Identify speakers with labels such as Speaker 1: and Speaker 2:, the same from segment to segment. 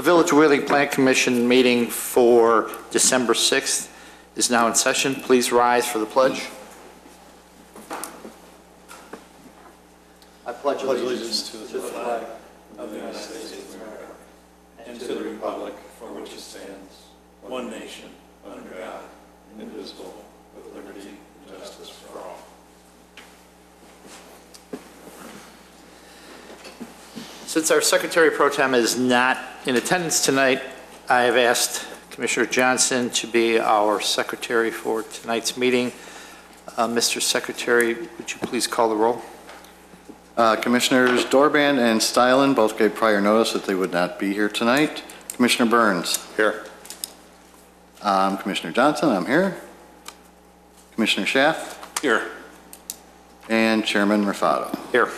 Speaker 1: The Village Wheeling Plan Commission meeting for December 6th is now in session. Please rise for the pledge. I pledge allegiance to the flag of the United States of America and to the republic for which it stands, one nation, under God, indivisible, with liberty and justice for all. Since our Secretary Pro Tem is not in attendance tonight, I have asked Commissioner Johnson to be our Secretary for tonight's meeting. Mr. Secretary, would you please call the roll?
Speaker 2: Commissioners Dorban and Stylen both gave prior notice that they would not be here tonight. Commissioner Burns?
Speaker 1: Here.
Speaker 2: Commissioner Johnson, I'm here. Commissioner Schaaf?
Speaker 1: Here.
Speaker 2: And Chairman Rufato?
Speaker 1: Here.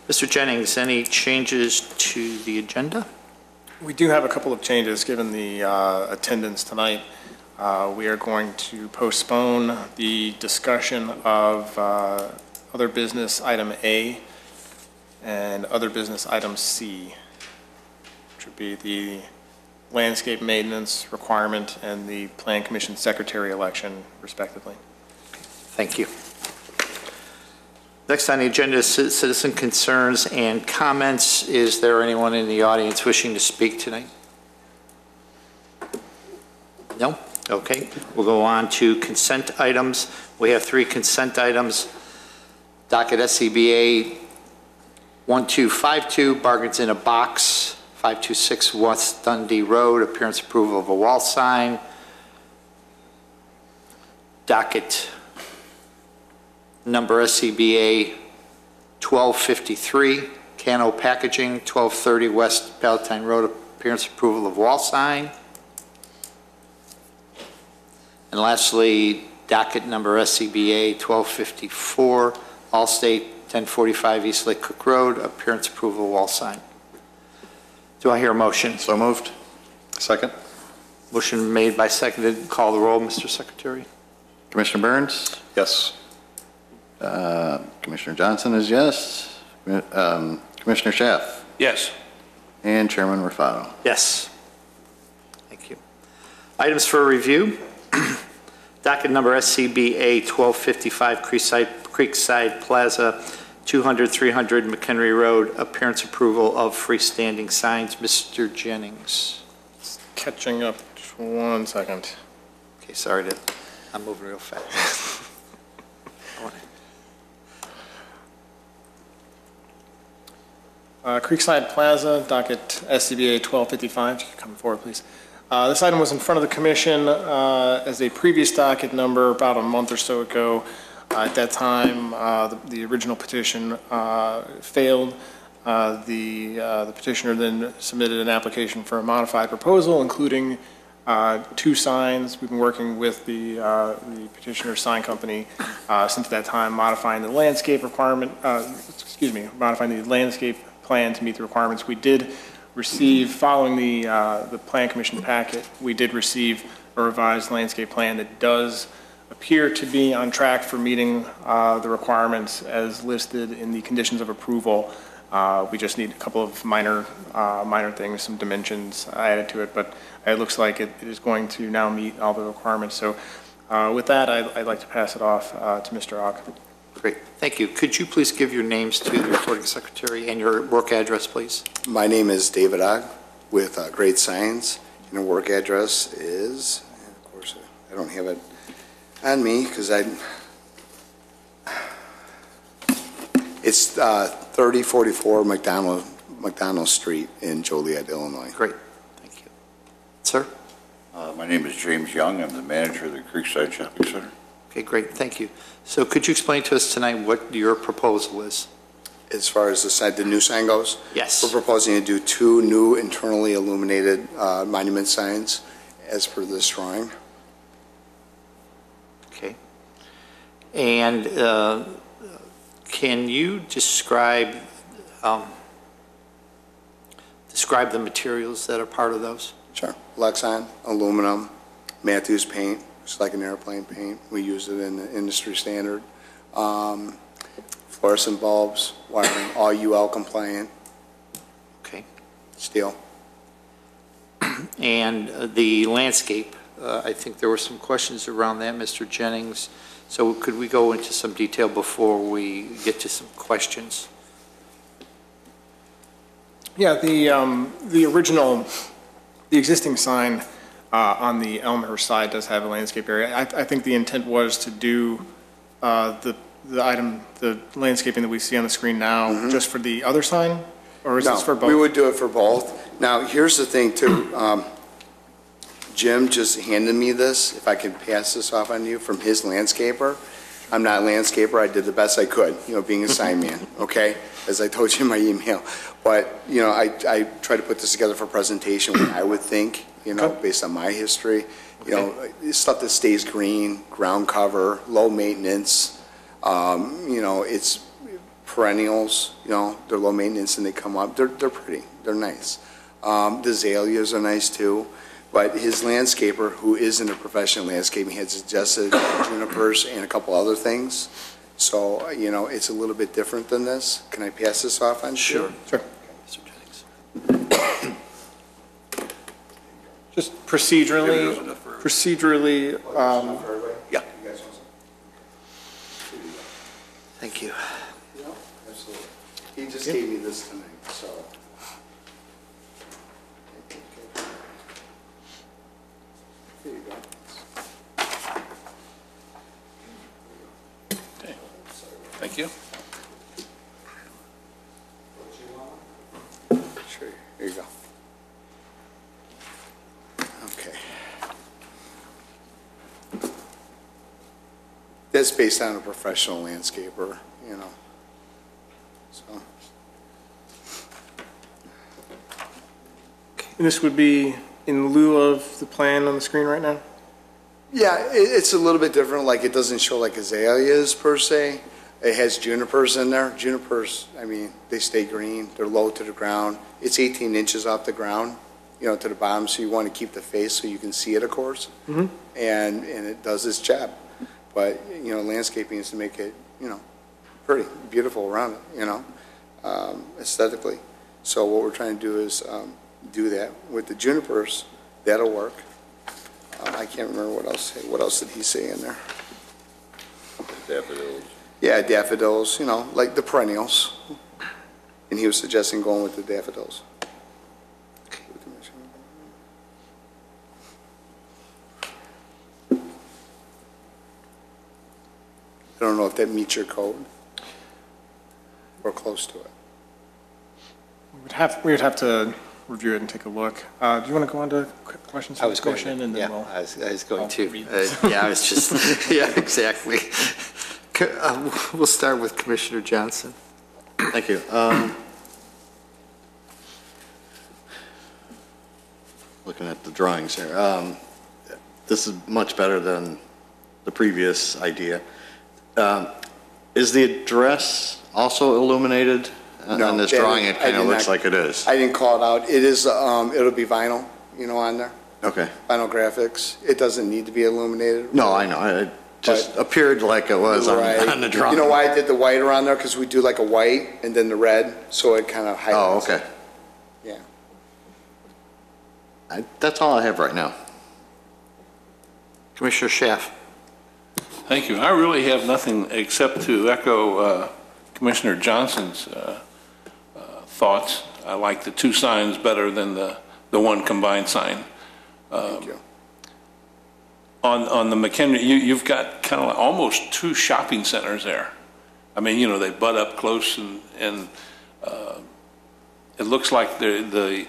Speaker 1: Mr. Jennings, any changes to the agenda?
Speaker 3: We do have a couple of changes given the attendance tonight. We are going to postpone the discussion of other business item A and other business item C, which would be the landscape maintenance requirement and the Plan Commission Secretary election, respectively.
Speaker 1: Thank you. Next on the agenda is citizen concerns and comments. Is there anyone in the audience wishing to speak tonight? No? Okay. We'll go on to consent items. We have 3 consent items. Docket SCBA 1252, bargains in a box, 526 West Dundee Road, appearance approval of a wall sign. Docket number SCBA 1253, Cano Packaging, 1230 West Palatine Road, appearance approval of wall sign. And lastly, docket number SCBA 1254, Allstate 1045 East Lake Cook Road, appearance approval of wall sign. Do I hear a motion?
Speaker 2: So moved. Second.
Speaker 1: Motion made by seconded. Call the roll, Mr. Secretary.
Speaker 2: Commissioner Burns?
Speaker 4: Yes.
Speaker 2: Commissioner Johnson is yes. Commissioner Schaaf?
Speaker 4: Yes.
Speaker 2: And Chairman Rufato?
Speaker 1: Yes. Thank you. Items for review. Docket number SCBA 1255 Creekside Plaza, 200-300 McHenry Road, appearance approval of freestanding signs. Mr. Jennings.
Speaker 3: Catching up, just 1 second.
Speaker 1: Okay, sorry I'm moving real fast.
Speaker 3: Creekside Plaza, docket SCBA 1255. You can come forward, please. This item was in front of the Commission as a previous docket number about a month or so ago. At that time, the original petition failed. The petitioner then submitted an application for a modified proposal, including 2 signs. We've been working with the petitioner's sign company since that time, modifying the landscape requirement, modifying the landscape plan to meet the requirements. We did receive, following the Plan Commission packet, we did receive a revised landscape plan that does appear to be on track for meeting the requirements as listed in the conditions of approval. We just need a couple of minor things, some dimensions added to it, but it looks like it is going to now meet all the requirements. So with that, I'd like to pass it off to Mr. Ogg.
Speaker 1: Great, thank you. Could you please give your names to the recording secretary and your work address, please?
Speaker 5: My name is David Ogg with Great Signs, and the work address is, and of course, I don't have it on me because it's 3044 McDonald Street in Joliet, Illinois.
Speaker 1: Great, thank you. Sir?
Speaker 4: My name is James Young. I'm the manager of the Creekside Shopping Center.
Speaker 1: Okay, great, thank you. So could you explain to us tonight what your proposal is?
Speaker 5: As far as the new sign goes?
Speaker 1: Yes.
Speaker 5: We're proposing to do 2 new internally illuminated monument signs as per this drawing.
Speaker 1: Okay. And can you describe the materials that are part of those?
Speaker 5: Sure. Lexan, aluminum, Matthews paint, it's like an airplane paint. We use it in the industry standard. Fluorescent bulbs, wiring, all UL compliant.
Speaker 1: Okay.
Speaker 5: Steel.
Speaker 1: and the landscape. I think there were some questions around that, Mr. Jennings. So could we go into some detail before we get to some questions?
Speaker 3: Yeah, the existing sign on the Elmhurst side does have a landscape area. I think the intent was to do the landscaping that we see on the screen now just for the other sign? Or is this for both?
Speaker 5: We would do it for both. Now, here's the thing too. Jim just handed me this, if I could pass this off on you, from his landscaper. I'm not a landscaper, I did the best I could, being a sign man, okay? As I told you in my email. But, I tried to put this together for a presentation, what I would think, based on my history. Stuff that stays green, ground cover, low maintenance. It's perennials, they're low maintenance and they come up. They're pretty, they're nice. The azaleas are nice too. But his landscaper, who isn't a professional landscaper, had suggested junipers and a couple other things. So, it's a little bit different than this. Can I pass this off on you?
Speaker 1: Sure.
Speaker 3: Sure.
Speaker 1: Mr. Jennings.
Speaker 3: Just
Speaker 4: Maybe
Speaker 3: procedurally,
Speaker 4: there's enough for everybody. Yeah.
Speaker 1: Thank you.
Speaker 5: Absolutely. He just gave me this tonight, so. There you go.
Speaker 6: Thank you.
Speaker 5: Sure, here you go. Okay. That's based on a professional landscaper, so.
Speaker 3: and this would be in lieu of the plan on the screen right now?
Speaker 5: Yeah, it's a little bit different, like it doesn't show like azaleas per se. It has junipers in there. Junipers, they stay green, they're low to the ground. It's 18 inches off the ground, to the bottom, so you want to keep the face so you can see it, of course.
Speaker 3: Mhm.
Speaker 5: And it does its job. But, landscaping is to make it, pretty, beautiful around it, aesthetically. So what we're trying to do is do that. With the junipers, that'll work. I can't remember what else did he say in there?
Speaker 4: Daffodils.
Speaker 5: Yeah, daffodils, like the perennials. And he was suggesting going with the daffodils. I don't know if that meets your code or close to it.
Speaker 3: We would have to review it and take a look. Do you want to go on to quick questions
Speaker 1: I
Speaker 3: from
Speaker 1: was
Speaker 3: the
Speaker 1: going
Speaker 3: commission?
Speaker 1: to,
Speaker 3: And then
Speaker 1: yeah,
Speaker 3: we'll.
Speaker 1: I was going
Speaker 3: I'll
Speaker 1: to.
Speaker 3: read this.
Speaker 1: Yeah, I was just, yeah, exactly. We'll start with Commissioner Johnson.
Speaker 2: Thank you. Looking at the drawings here, this is much better than the previous idea. Is the address also illuminated?
Speaker 5: No,
Speaker 2: On this
Speaker 5: that
Speaker 2: drawing,
Speaker 5: is-
Speaker 2: it
Speaker 5: I
Speaker 2: kind
Speaker 5: did
Speaker 2: of looks
Speaker 5: not-
Speaker 2: like it is.
Speaker 5: I didn't call it out. It is, it'll be vinyl, on there,
Speaker 2: Okay.
Speaker 5: vinyl graphics. It doesn't need to be illuminated.
Speaker 2: No, I know. It just appeared like it was
Speaker 5: Right.
Speaker 2: on the drawing.
Speaker 5: You know why I did the white around there? Because we do like a white and then the red, so it kind of
Speaker 2: Oh,
Speaker 5: highlights.
Speaker 2: okay.
Speaker 5: Yeah.
Speaker 2: That's all I have right now.
Speaker 1: Commissioner Schaaf.
Speaker 6: Thank you. I really have nothing except to echo Commissioner Johnson's thoughts. I like the two signs better than the one combined sign.
Speaker 5: Thank you.
Speaker 6: On the McHenry, you've got kind of like almost two shopping centers there. They butt up close, and it looks like the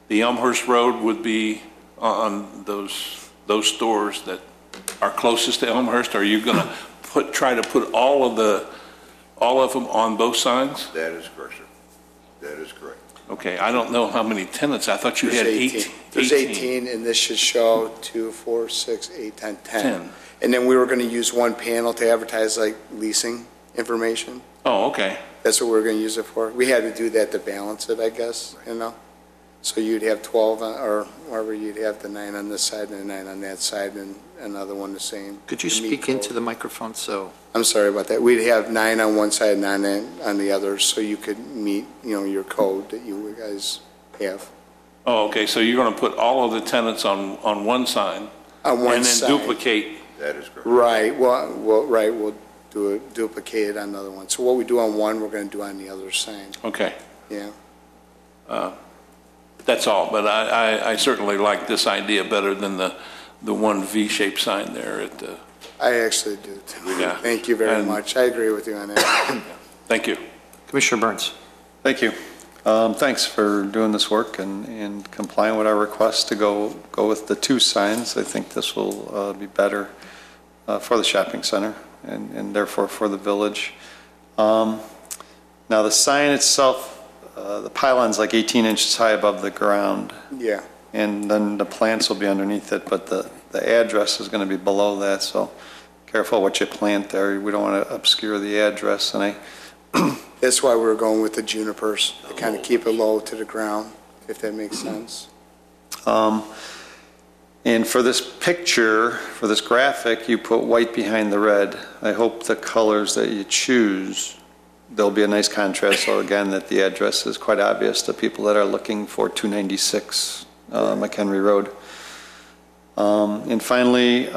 Speaker 6: Elmhurst Road would be on those stores that are closest to Elmhurst. Are you going to try to put all of them on both signs?
Speaker 4: That is correct, sir. That is correct.
Speaker 6: Okay, I don't know how many tenants. I thought you
Speaker 5: There's
Speaker 6: had
Speaker 5: 18. There's 18, and this should show 2, 4, 6, 8, 10, 10.
Speaker 6: 10.
Speaker 5: And then we were going to use one panel to advertise like leasing information.
Speaker 6: Oh, okay.
Speaker 5: That's what we were going to use it for. We had to do that to balance it, I guess, So you'd have 12, or wherever you'd have the 9 on this side and the 9 on that side, and another one the same.
Speaker 1: Could you
Speaker 5: to meet
Speaker 1: speak into
Speaker 5: code.
Speaker 1: the microphone so?
Speaker 5: I'm sorry about that. We'd have 9 on one side and 9 on the other, so you could meet, your code that you guys have.
Speaker 6: Oh, okay, so you're going to put all of the tenants on one sign?
Speaker 5: On one side.
Speaker 6: And then duplicate,
Speaker 4: That is correct.
Speaker 5: Right, we'll do it, duplicate it on another one. So what we do on one, we're going to do on the other sign,
Speaker 6: okay.
Speaker 5: yeah.
Speaker 6: That's all, but I certainly like this idea better than the one V-shaped sign there at the,
Speaker 5: I actually do, too.
Speaker 6: Yeah.
Speaker 5: Thank you very
Speaker 6: And-
Speaker 5: much. I agree with you on that.
Speaker 6: thank you.
Speaker 1: Commissioner Burns.
Speaker 7: Thank you. Thanks for doing this work and complying with our request to go with the 2 signs. I think this will be better for the shopping center and therefore for the village. Now, the sign itself, the pylon's like 18 inches high above the ground,
Speaker 5: Yeah,
Speaker 7: and then the plants will be underneath it, but the address is going to be below that, so careful what you plant there. We don't want to obscure the address, and
Speaker 5: that's why we're going with the junipers, to kind of keep it low to the ground, if that makes sense.
Speaker 7: And for this picture, for this graphic, you put white behind the red. I hope the colors that you choose, there'll be a nice contrast, so again, that the address is quite obvious to people that are looking for 296 McHenry Road. And finally,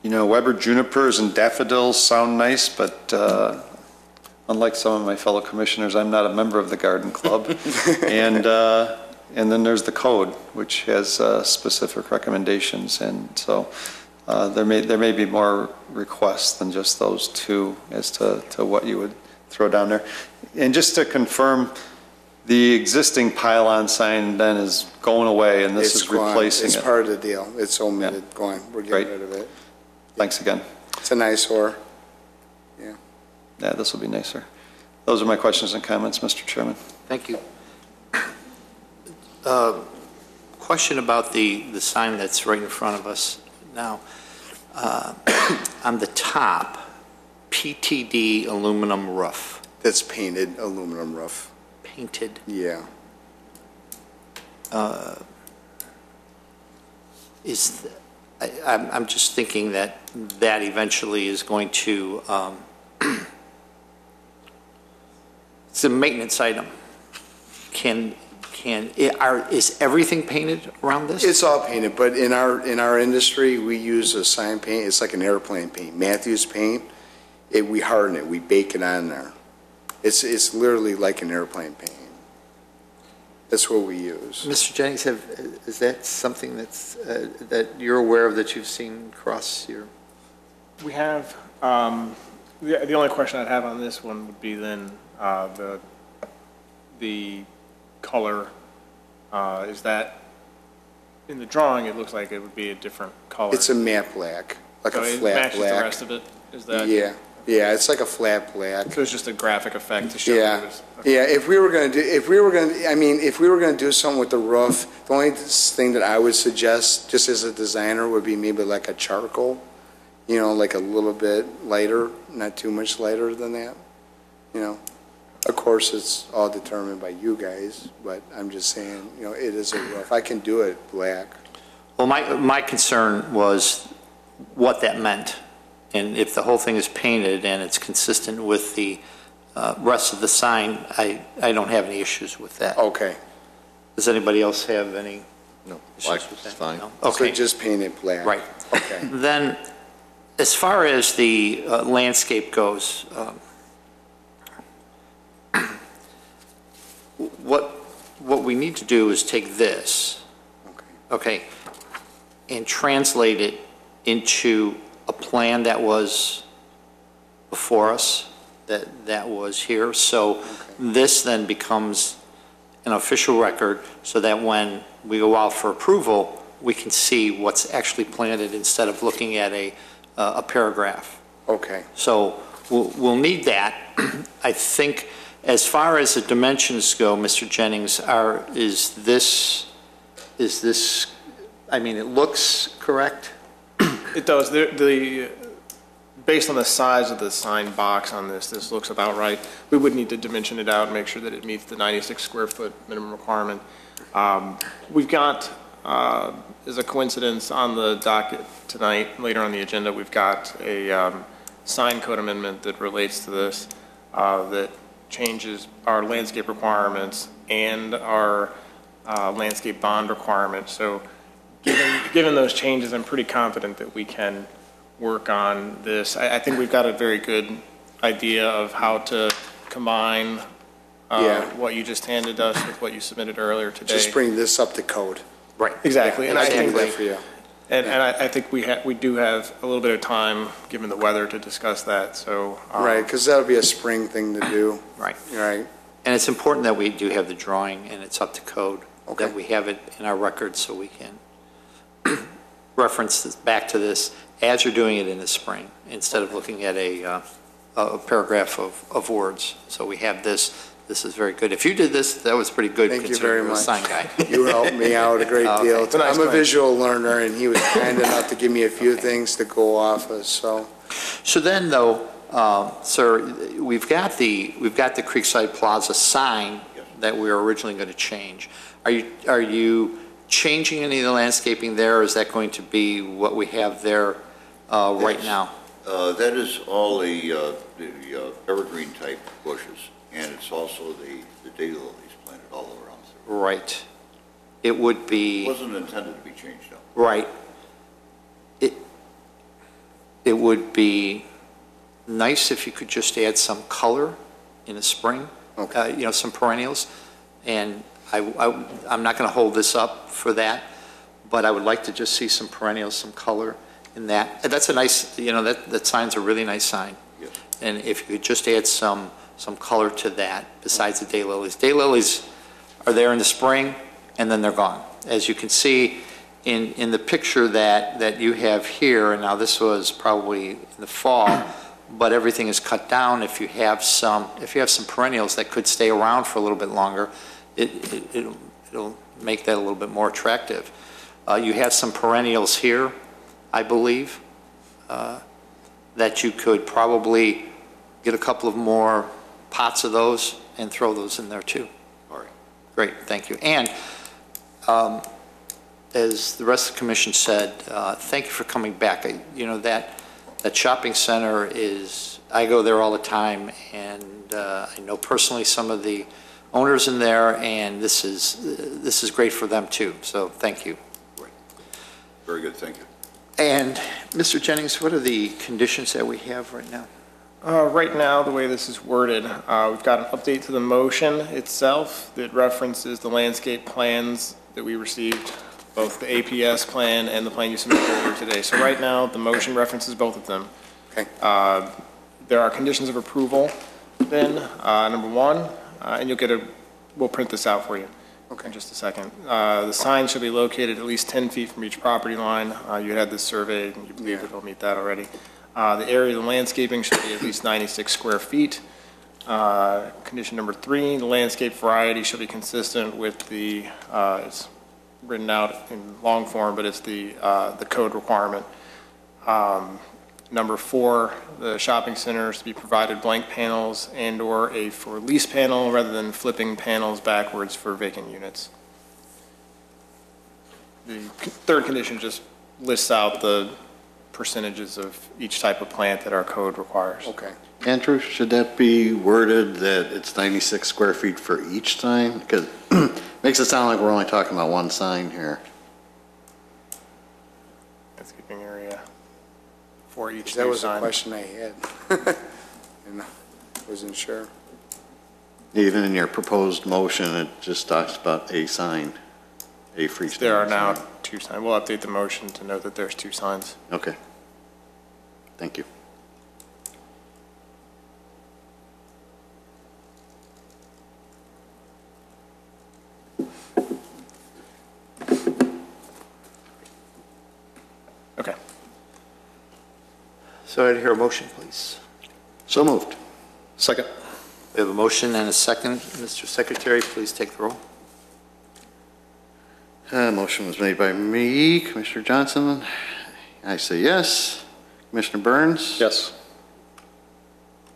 Speaker 7: Weber junipers and daffodils sound nice, but unlike some of my fellow commissioners, I'm not a member of the garden club. And then there's the code, which has specific recommendations, and so there may be more requests than just those 2 as to what you would throw down there. And just to confirm, the existing pylon sign then is going away, and this
Speaker 5: It's
Speaker 7: is
Speaker 5: gone.
Speaker 7: replacing it.
Speaker 5: It's part of the deal. It's omitted, going, we're
Speaker 7: Great.
Speaker 5: getting rid of it.
Speaker 7: Thanks again.
Speaker 5: It's an eyesore.
Speaker 7: Yeah, this will be nicer. Those are my questions and comments, Mr. Chairman.
Speaker 1: Thank you. Question about the sign that's right in front of us now. On the top, PTD aluminum roof,
Speaker 5: That's painted aluminum roof,
Speaker 1: painted.
Speaker 5: yeah.
Speaker 1: I'm just thinking that eventually is going to, it's a maintenance item. Is everything painted around this?
Speaker 5: It's all painted, but in our industry, we use a sign paint, it's like an airplane paint, Matthews paint. We harden it, we bake it on there. It's literally like an airplane paint. That's what we use.
Speaker 1: Mr. Jennings, is that something that you're aware of that you've seen across your?
Speaker 3: We have, the only question I'd have on this one would be then, the color, is that, in the drawing, it looks like it would be a different color.
Speaker 5: It's a matte black, like a
Speaker 3: So it
Speaker 5: flat
Speaker 3: matches the
Speaker 5: black.
Speaker 3: rest of it? Is that?
Speaker 5: Yeah, it's like a flat black.
Speaker 3: So it's just a graphic effect to show
Speaker 5: Yeah,
Speaker 3: it was.
Speaker 5: yeah, if we were gonna do something with the roof, the only thing that I would suggest, just as a designer, would be maybe like a charcoal, like a little bit lighter, not too much lighter than that, Of course, it's all determined by you guys, but I'm just saying, it is a roof. I can do it black.
Speaker 1: Well, my concern was what that meant. And if the whole thing is painted and it's consistent with the rest of the sign, I don't have any issues with that.
Speaker 5: Okay,
Speaker 1: Does anybody else have any
Speaker 2: No,
Speaker 1: issues
Speaker 2: black
Speaker 1: with
Speaker 2: is
Speaker 1: that?
Speaker 2: fine.
Speaker 1: No?
Speaker 5: so
Speaker 1: Okay,
Speaker 5: just paint it black.
Speaker 1: right.
Speaker 5: Okay.
Speaker 1: Then, as far as the landscape goes, what we need to do is take this, okay, and translate it into a plan that was before us, that was here. So this then becomes an official record so that when we go out for approval, we can see what's actually planted instead of looking at a paragraph.
Speaker 5: Okay,
Speaker 1: So we'll need that. I think as far as the dimensions go, Mr. Jennings, is this, I mean, it looks correct?
Speaker 3: It does. Based on the size of the sign box on this looks about right. We would need to dimension it out and make sure that it meets the 96 square foot minimum requirement. We've got, as a coincidence, on the docket tonight, later on the agenda, we've got a sign code amendment that relates to this, that changes our landscape requirements and our landscape bond requirement. So given those changes, I'm pretty confident that we can work on this. I think we've got a very good idea of how to combine
Speaker 5: Yeah.
Speaker 3: what you just handed us with what you submitted earlier today.
Speaker 5: Just bring this up to code.
Speaker 1: Right.
Speaker 3: Exactly, and I
Speaker 5: Can do
Speaker 3: think,
Speaker 5: that for you.
Speaker 3: and I think we do have a little bit of time, given the weather, to discuss that, so.
Speaker 5: Right, because that'll be a spring thing to do.
Speaker 1: Right.
Speaker 5: Right.
Speaker 1: And it's important that we do have the drawing and it's up to code,
Speaker 5: Okay.
Speaker 1: that we have it in our records so we can reference this back to this as you're doing it in the spring, instead of looking at a paragraph of words. So we have this. This is very good. If you did this, that was pretty good.
Speaker 5: Thank you
Speaker 1: considering
Speaker 5: very
Speaker 1: you're a
Speaker 5: much.
Speaker 1: sign guy.
Speaker 5: You helped me out a great
Speaker 1: Okay.
Speaker 5: deal.
Speaker 3: It's a nice
Speaker 5: I'm a
Speaker 3: plan.
Speaker 5: visual learner, and he was kind enough to give me a few things to go off of, so.
Speaker 1: So then, though, sir, we've got the Creekside Plaza sign that we were originally going to change. Are you changing any of the landscaping there, or is that going to be what we have there right
Speaker 4: Yes.
Speaker 1: now?
Speaker 4: That is all the evergreen type bushes, and it's also the daylilies planted all around.
Speaker 1: Right. It would
Speaker 4: It
Speaker 1: be,
Speaker 4: wasn't intended to be changed, no.
Speaker 1: right. It would be nice if you could just add some color in the spring, some perennials. And I'm not going to hold this up for that, but I would like to just see some perennials, some color in that. That's a nice, that sign's a really nice sign.
Speaker 4: Yes.
Speaker 1: And if you could just add some color to that besides the daylilies. Daylilies are there in the spring and then they're gone. As you can see in the picture that you have here, and now this was probably in the fall, but everything is cut down. If you have some perennials that could stay around for a little bit longer, it'll make that a little bit more attractive. You have some perennials here, I believe, that you could probably get a couple of more pots of those and throw those in there too.
Speaker 4: All right.
Speaker 1: Great, thank you. And as the rest of the commission said, thank you for coming back. That shopping center I go there all the time, and I know personally some of the owners in there, and this is great for them too. So thank you.
Speaker 4: Very good, thank you.
Speaker 1: And Mr. Jennings, what are the conditions that we have right now?
Speaker 3: Right now, the way this is worded, we've got an update to the motion itself that references the landscape plans that we received, both the APS plan and the plan you submitted earlier today. So right now, the motion references both of them.
Speaker 5: Okay.
Speaker 3: There are conditions of approval then, number one, and we'll print this out for you in just a second. The sign should be located at least 10 feet from each property line. You had this surveyed, and you believe it'll meet that already. The area of the landscaping should be at least 96 square feet. Condition number 3, the landscape variety should be consistent with it's written out in long form, but it's the code requirement. Number 4, the shopping centers to be provided blank panels and/or a for lease panel rather than flipping panels backwards for vacant units. The third condition just lists out the percentages of each type of plant that our code requires.
Speaker 5: Okay.
Speaker 2: Andrew, should that be worded that it's 96 square feet for each sign? Because it makes it sound like we're only talking about one sign here.
Speaker 3: Landscaping area for each
Speaker 5: That
Speaker 3: new
Speaker 5: was a
Speaker 3: sign.
Speaker 5: question I had. And I wasn't sure.
Speaker 2: Even in your proposed motion, it just talks about a sign, a freestanding
Speaker 3: There are now
Speaker 2: sign.
Speaker 3: 2 signs. We'll update the motion to note that there's 2 signs.
Speaker 2: Okay. Thank you.
Speaker 3: Okay.
Speaker 1: So I'd hear a motion, please.
Speaker 2: So moved.
Speaker 7: Second.
Speaker 1: We have a motion and a second. Mr. Secretary, please take the roll.
Speaker 2: Motion was made by me, Commissioner Johnson. I say yes. Commissioner Burns?
Speaker 7: Yes.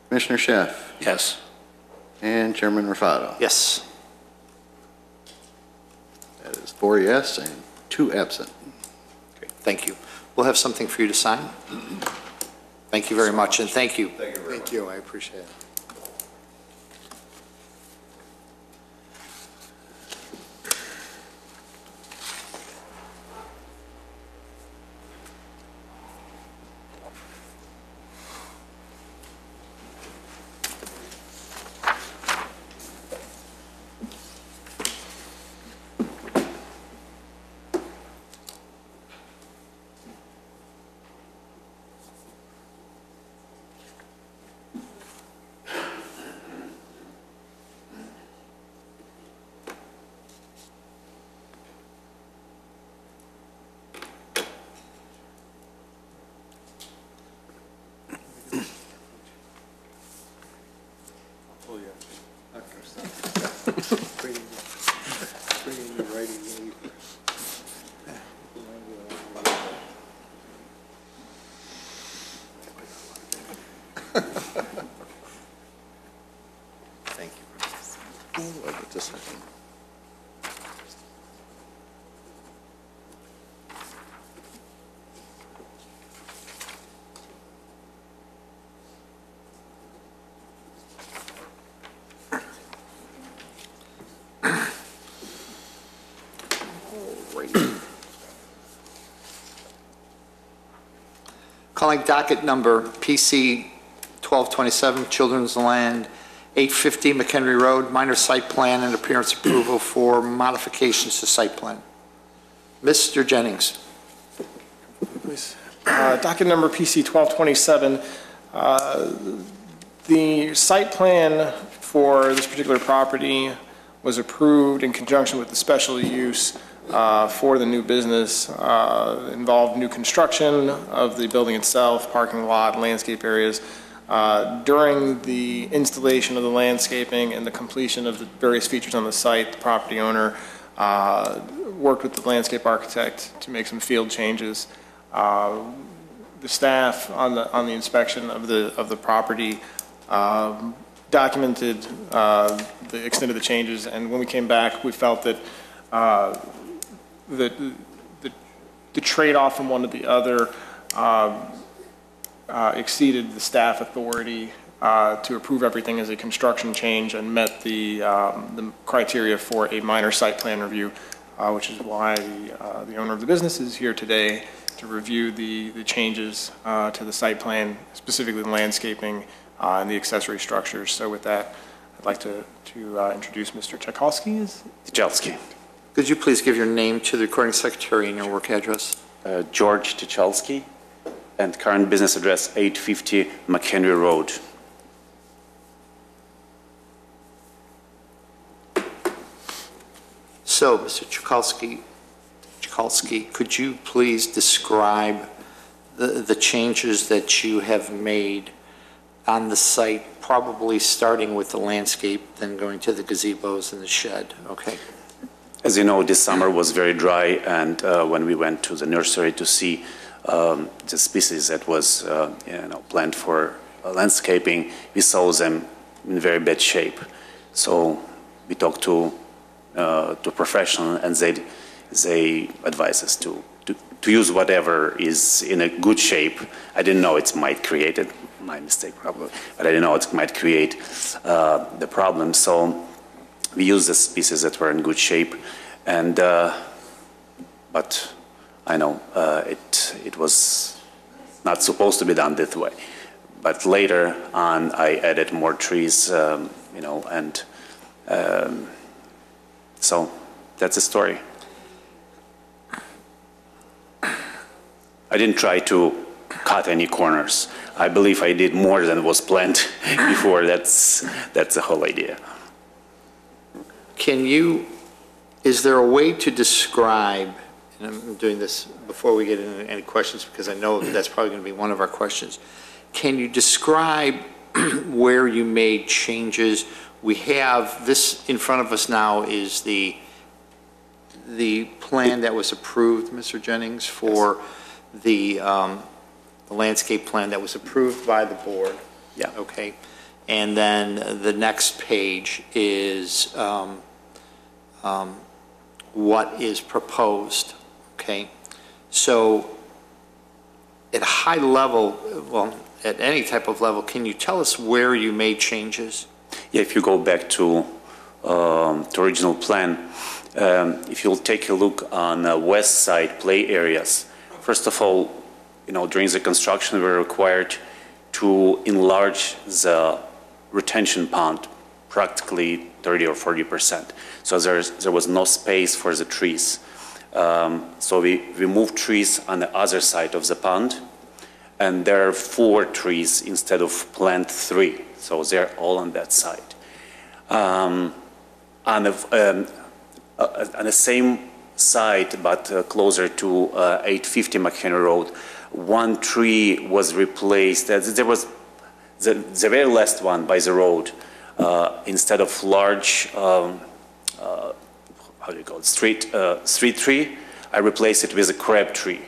Speaker 2: Commissioner Chef?
Speaker 6: Yes.
Speaker 2: And Chairman Raffato?
Speaker 1: Yes.
Speaker 2: That is 4 yes and 2 absent.
Speaker 1: Great, thank you. We'll have something for you to sign. Thank you very much, and thank you.
Speaker 4: Thank you very much.
Speaker 5: Thank you, I appreciate it.
Speaker 2: Thank you. Just a second.
Speaker 1: Calling docket number PC 1227, Children's Land, 850 McHenry Road, minor site plan and appearance approval for modifications to site plan. Mr. Jennings.
Speaker 3: Please. Docket number PC 1227. The site plan for this particular property was approved in conjunction with the special use for the new business. Involved new construction of the building itself, parking lot, landscape areas. During the installation of the landscaping and the completion of the various features on the site, the property owner worked with the landscape architect to make some field changes. The staff on the inspection of the property documented the extent of the changes, and when we came back, we felt that the trade-off from one to the other exceeded the staff authority to approve everything as a construction change and met the criteria for a minor site plan review, which is why the owner of the business is here today to review the changes to the site plan, specifically the landscaping and the accessory structures. So with that, I'd like to introduce Mr. Tchaikovsky.
Speaker 8: Tchaikovsky.
Speaker 1: Could you please give your name to the recording secretary and your work address?
Speaker 8: George Tchaikovsky, and current business address 850 McHenry Road.
Speaker 1: So, Mr. Tchaikovsky, could you please describe the changes that you have made on the site, probably starting with the landscape, then going to the gazebos and the shed, okay?
Speaker 8: As you know, this summer was very dry, and when we went to the nursery to see the species that was planned for landscaping, we saw them in very bad shape. So we talked to professional, and they advise us to use whatever is in a good shape. I didn't know it might create it, my mistake probably, but I didn't know it might create the problem. So we used the species that were in good shape, and but I know it was not supposed to be done this way. But later on, I added more trees, and so that's the story. I didn't try to cut any corners. I believe I did more than was planned before. That's the whole idea.
Speaker 1: Is there a way to describe, and I'm doing this before we get into any questions because I know that's probably going to be one of our questions. Can you describe where you made changes? We have this in front of us now is the plan that was approved, Mr. Jennings, for the landscape plan that was approved by the board.
Speaker 8: Yeah.
Speaker 1: Okay. And then the next page is what is proposed. Okay. So at a high level, well, at any type of level, can you tell us where you made changes?
Speaker 8: Yeah, if you go back to the original plan, if you'll take a look on the west side play areas, first of all, during the construction, we were required to enlarge the retention pond practically 30 or 40%. So there was no space for the trees. So we moved trees on the other side of the pond, and there are 4 trees instead of planned 3. So they're all on that side. On the same side, but closer to 850 McHenry Road, 1 tree was replaced. There was the very last one by the road instead of large, how do you call it, street tree, I replaced it with a crab tree.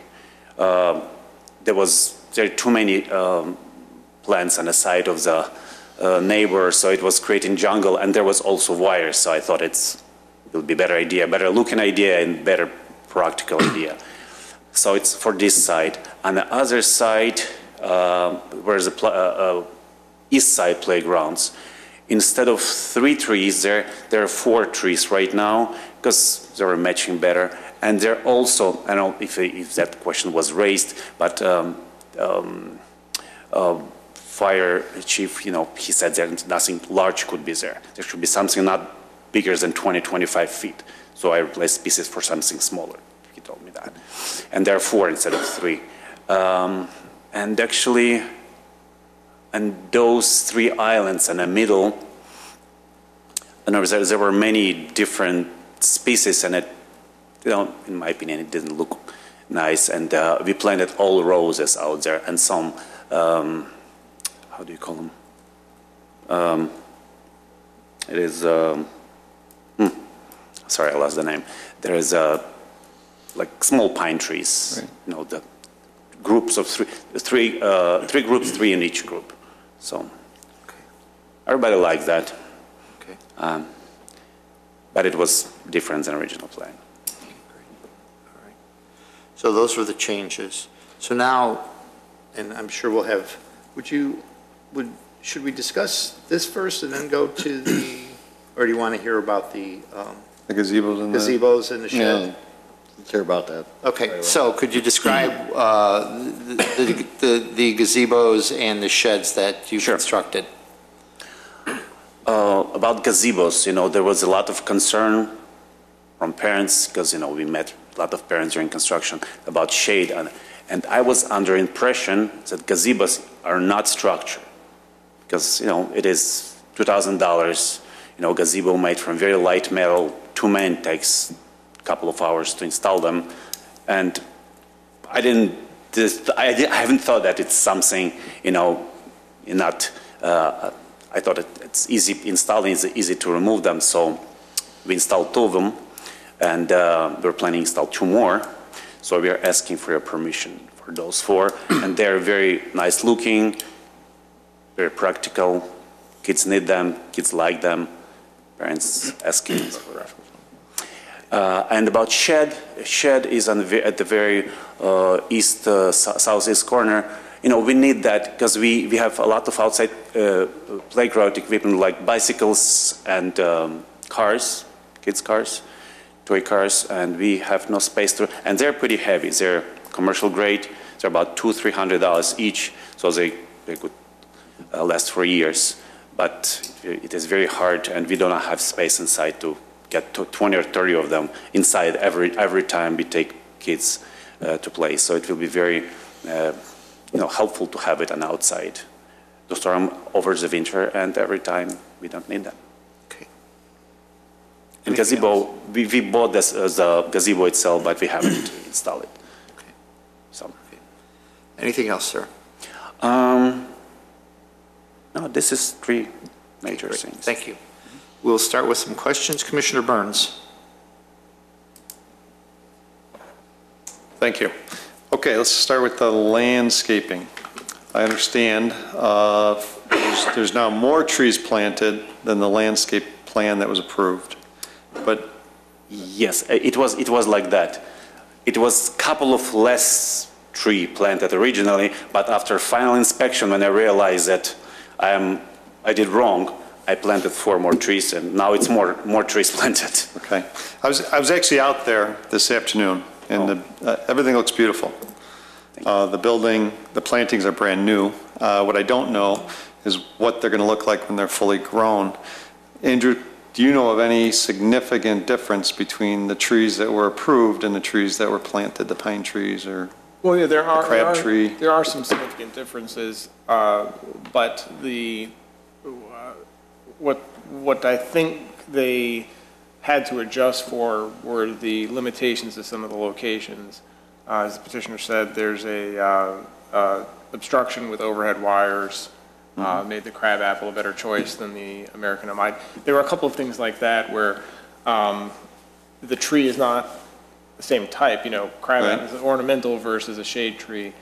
Speaker 8: There are too many plants on the side of the neighbor, so it was creating jungle, and there was also wire, so I thought it would be a better idea, better looking idea and better practical idea. So it's for this side. On the other side, where's the east side playgrounds, instead of 3 trees there are 4 trees right now, because they were matching better. And they're also, I don't know if that question was raised, but fire chief, he said that nothing large could be there. There should be something not bigger than 20, 25 feet. So I replaced pieces for something smaller. He told me that. And there are 4 instead of 3. And actually, and those 3 islands in the middle, there were many different species, and it, in my opinion, it didn't look nice. And we planted all roses out there, and some, how do you call them? It is, sorry, I lost the name. There is like small pine trees, right. The groups of three groups, 3 in each group. So okay. Everybody liked that. Okay. But it was different than original plan.
Speaker 1: Okay, great. All right. So those were the changes. So now, and I'm sure we'll have, should we discuss this first and then go to the, or do you want to hear about the
Speaker 7: gazebos and
Speaker 1: the shed?
Speaker 2: Yeah, let's hear about that.
Speaker 1: Okay, so could you describe the gazebos and the sheds that you constructed?
Speaker 8: About gazebos, there was a lot of concern from parents because, we met a lot of parents during construction about shade. And I was under impression that gazebos are not structure because, it is $2,000, gazebo made from very light metal. 2 men takes a couple of hours to install them. And I haven't thought that it's something, not, I thought it's easy installing, it's easy to remove them. So we installed 2 of them, and we're planning to install 2 more. So we are asking for your permission for those 4. And they're very nice looking, very practical. Kids need them, kids like them. Parents asking for that. And about shed is at the very southeast corner. We need that because we have a lot of outside playground equipment like bicycles and cars, kids' cars, toy cars, and we have no space to, and they're pretty heavy. They're commercial grade. They're about $200-300 each, so they could last for years. But it is very hard, and we don't have space inside to get 20 or 30 of them inside every time we take kids to play. So it will be very helpful to have it on outside to store them over the winter, and every time we don't need them.
Speaker 1: Okay.
Speaker 8: And gazebo, we bought the gazebo itself, but we haven't installed it.
Speaker 1: Okay.
Speaker 8: So.
Speaker 1: Okay. Anything else, sir?
Speaker 8: No, this is 3 major things.
Speaker 1: Thank you. We'll start with some questions. Commissioner Burns.
Speaker 7: Thank you. Okay, let's start with the landscaping. I understand there's now more trees planted than the landscape plan that was approved, but
Speaker 8: yes, it was like that. It was a couple of less tree planted originally, but after final inspection, when I realized that I did wrong, I planted 4 more trees, and now it's more trees planted.
Speaker 7: okay. I was actually out there this afternoon, and everything looks beautiful. The building, the plantings are brand new. What I don't know is what they're going to look like when they're fully grown. Andrew, do you know of any significant difference between the trees that were approved and the trees that were planted, the pine trees or
Speaker 3: Well, yeah,
Speaker 7: the crab tree?
Speaker 3: There are some significant differences, but what I think they had to adjust for were the limitations of some of the locations. As the petitioner said, there's a obstruction with overhead wires made the crab apple a better choice than the American elm. There were a couple of things like that where the tree is not the same type, crab
Speaker 7: Right.
Speaker 3: apple is ornamental versus a shade tree,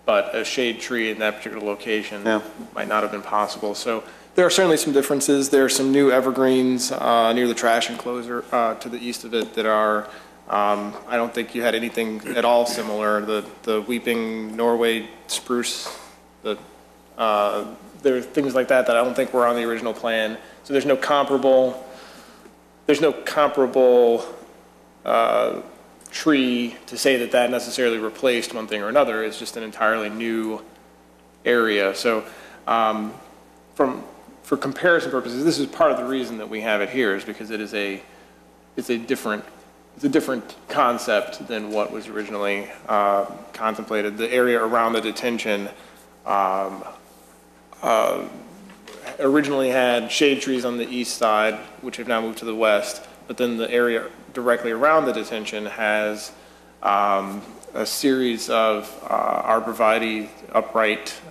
Speaker 3: but a shade tree in that particular location
Speaker 7: Yeah.
Speaker 3: might not have been possible. So there are certainly some differences. There are some new evergreens near the trash enclosure to the east of it that are, I don't think you had anything at all similar. The weeping Norway spruce, there are things like that that I don't think were on the original plan. So there's no comparable tree to say that necessarily replaced one thing or another. It's just an entirely new area. So for comparison purposes, this is part of the reason that we have it here, is because it's a different concept than what was originally contemplated. The area around the detention originally had shade trees on the east side, which have now moved to the west, but then the area directly around the detention has a series of arborvitae,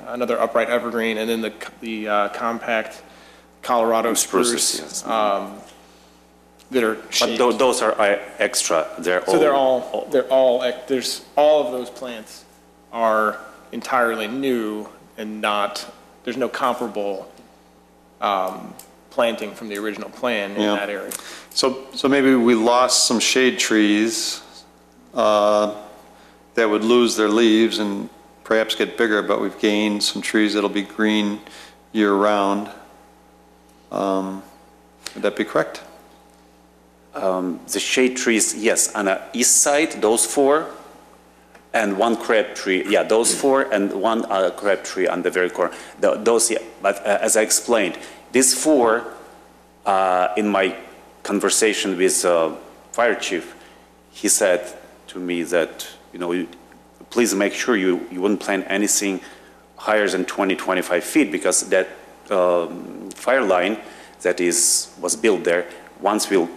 Speaker 3: another upright evergreen, and then the compact Colorado spruce
Speaker 8: Spruces, yes.
Speaker 3: that are
Speaker 8: But
Speaker 3: shaped.
Speaker 8: those are extra.
Speaker 3: So they're all, there's, all of those plants are entirely new and there's no comparable planting from the original plan in
Speaker 7: Yeah.
Speaker 3: that area.
Speaker 7: So maybe we lost some shade trees that would lose their leaves and perhaps get bigger, but we've gained some trees that'll be green year-round. Would that be correct?
Speaker 8: The shade trees, yes, on the east side, those 4, and one crab tree. Yeah, those 4 and one crab tree on the very corner. Those, yeah. But as I explained, these 4, in my conversation with fire chief, he said to me that, please make sure you wouldn't plant anything higher than 20-25 feet, because that fire line that was built there, once we'll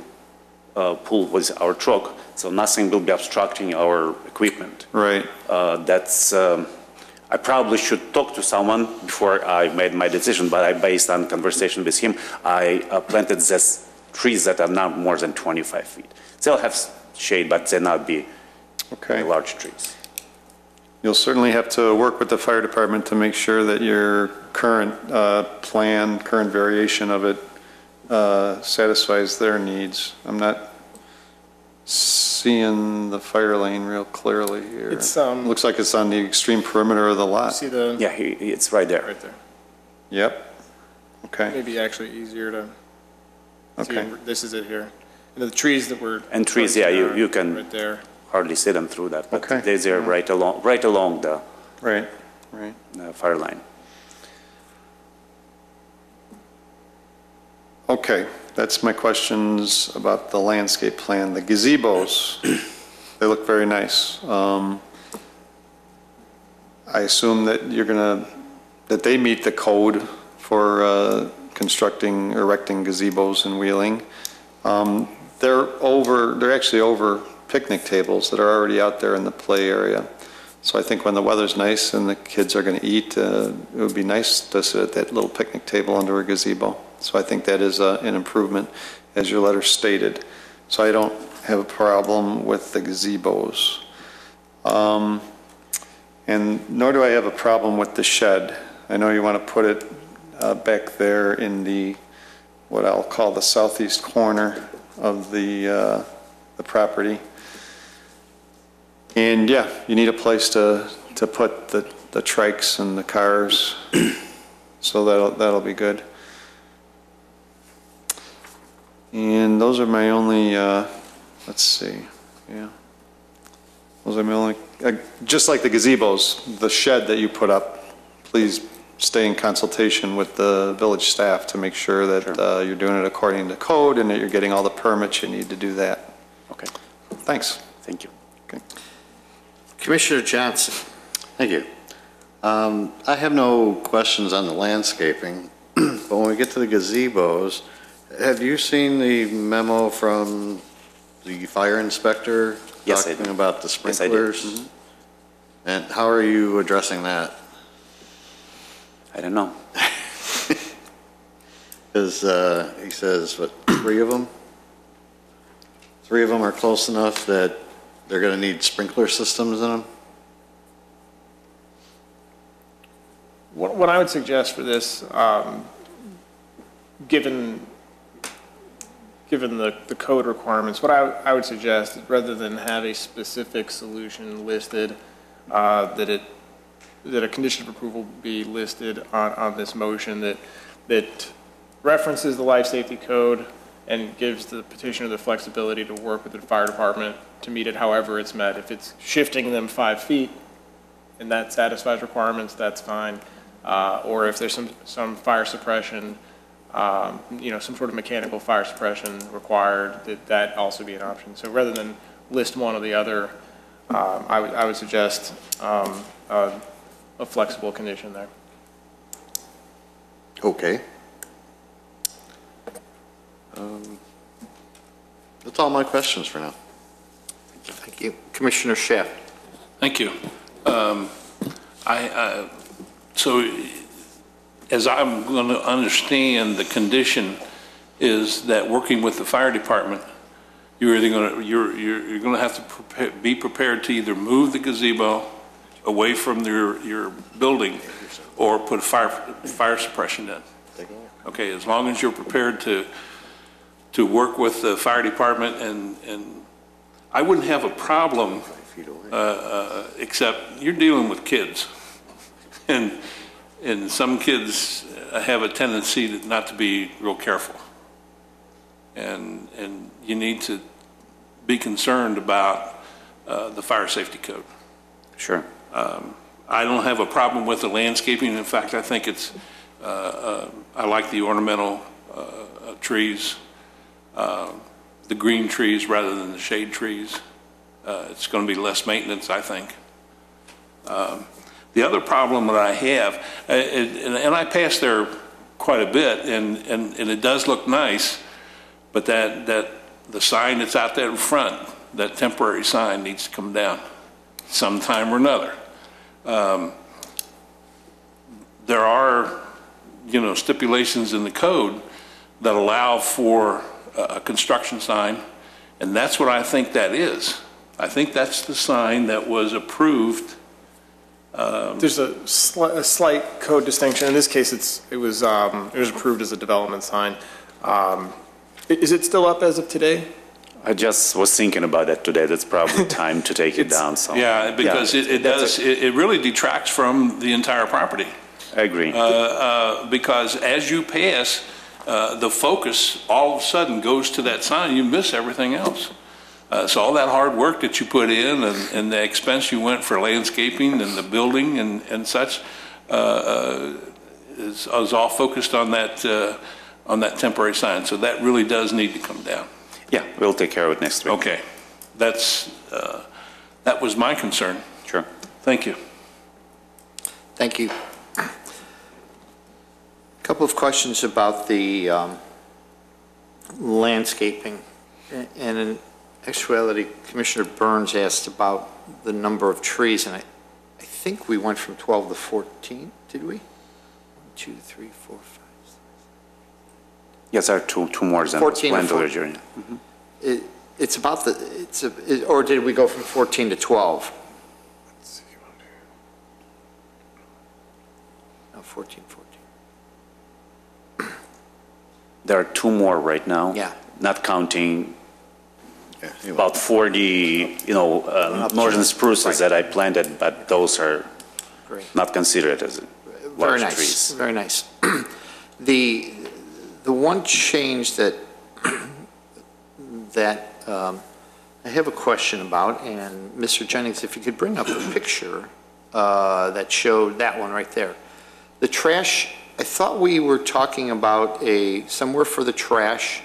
Speaker 8: pull with our truck, so nothing will be obstructing our equipment.
Speaker 7: Right.
Speaker 8: I probably should talk to someone before I made my decision, but based on conversation with him, I planted these trees that are not more than 25 feet. They'll have shade, but they'll not be
Speaker 7: Okay.
Speaker 8: large trees.
Speaker 7: You'll certainly have to work with the fire department to make sure that your current plan, current variation of it satisfies their needs. I'm not seeing the fire lane real clearly here.
Speaker 3: It's,
Speaker 7: Looks like it's on the extreme perimeter of the lot.
Speaker 3: See the,
Speaker 8: Yeah, it's right there.
Speaker 3: right there.
Speaker 7: Yep. Okay,
Speaker 3: Maybe actually easier to see.
Speaker 7: okay.
Speaker 3: This is it here. And the trees that were.
Speaker 8: And trees, yeah, you can
Speaker 3: Right there.
Speaker 8: hardly see them through that, but
Speaker 7: Okay.
Speaker 8: they're right along the
Speaker 7: Right.
Speaker 8: fire line.
Speaker 7: Okay, that's my questions about the landscape plan. The gazebos, they look very nice. I assume that that they meet the code for erecting gazebos and wheeling. They're actually over picnic tables that are already out there in the play area. So I think when the weather's nice and the kids are going to eat, it would be nice to sit at that little picnic table under a gazebo. So I think that is an improvement, as your letter stated. So I don't have a problem with the gazebos. And nor do I have a problem with the shed. I know you want to put it back there in what I'll call the southeast corner of the property. And yeah, you need a place to put the trikes and the cars, so that'll be good. And those are my only, let's see, yeah. Those are my only, just like the gazebos, the shed that you put up, please stay in consultation with the village staff to make sure that you're doing it according to code and that you're getting all the permits you need to do that.
Speaker 8: Okay,
Speaker 7: Thanks.
Speaker 8: thank you.
Speaker 7: Okay.
Speaker 1: Commissioner Johnson.
Speaker 2: Thank you. I have no questions on the landscaping, but when we get to the gazebos, have you seen the memo from the fire inspector?
Speaker 8: Yes, I
Speaker 2: talking
Speaker 8: did.
Speaker 2: about the
Speaker 8: Yes, I did.
Speaker 2: sprinklers? And how are you addressing that?
Speaker 8: I don't know.
Speaker 2: Because he says, what, 3 of them? 3 of them are close enough that they're going to need sprinkler systems in them?
Speaker 3: What I would suggest for this, given the code requirements, what I would suggest is rather than have a specific solution listed, that a condition of approval be listed on this motion that references the life safety code and gives the petitioner the flexibility to work with the fire department to meet it however it's met. If it's shifting them 5 feet and that satisfies requirements, that's fine. Or if there's some fire suppression, some sort of mechanical fire suppression required, that also be an option. So rather than list one or the other, I would suggest a flexible condition there.
Speaker 2: Okay. That's all my questions for now.
Speaker 1: Thank you. Commissioner Shaft.
Speaker 6: Thank you. So as I'm going to understand, the condition is that working with the fire department, you're going to have to be prepared to either move the gazebo away from your building or put fire suppression in. Okay, as long as you're prepared to work with the fire department, and I wouldn't have a problem, except you're dealing with kids, and some kids have a tendency not to be real careful, and you need to be concerned about the fire safety code.
Speaker 8: Sure.
Speaker 6: I don't have a problem with the landscaping. In fact, I think it's I like the ornamental trees, the green trees rather than the shade trees. It's going to be less maintenance, I think. The other problem that I have, and I pass there quite a bit, and it does look nice, but that the sign that's out there in front, that temporary sign, needs to come down sometime or another. There are, stipulations in the code that allow for a construction sign, and that's what I think that is. I think that's the sign that was approved.
Speaker 3: There's a slight code distinction. In this case, it was approved as a development sign. Is it still up as of today?
Speaker 8: I just was thinking about that today. That's probably time to take it down. So.
Speaker 6: Yeah, because it really detracts from the entire property.
Speaker 8: I agree.
Speaker 6: Because as you pass, the focus all of a sudden goes to that sign. You miss everything else. So all that hard work that you put in and the expense you went for landscaping and the building and such is all focused on that temporary sign. So that really does need to come down.
Speaker 8: Yeah, we'll take care of it next week.
Speaker 6: Okay. That was my concern.
Speaker 8: Sure.
Speaker 6: Thank you.
Speaker 1: Thank you. A couple of questions about the landscaping. And in actuality, Commissioner Burns asked about the number of trees, and I think we went from 12 to 14, did we? 1, 2, 3, 4, 5.
Speaker 8: Yes, there are two more than
Speaker 1: 14
Speaker 8: planned
Speaker 1: to 14.
Speaker 8: originally. Mm-hmm.
Speaker 1: It's about or did we go from 14 to 12? No, 14.
Speaker 8: There are 2 more right now.
Speaker 1: Yeah.
Speaker 8: Not counting about 40, northern spruces that I planted, but those are not considered as large trees.
Speaker 1: Very nice. The one change that I have a question about, and Mr. Jennings, if you could bring up a picture that showed that one right there. The trash, I thought we were talking about somewhere for the trash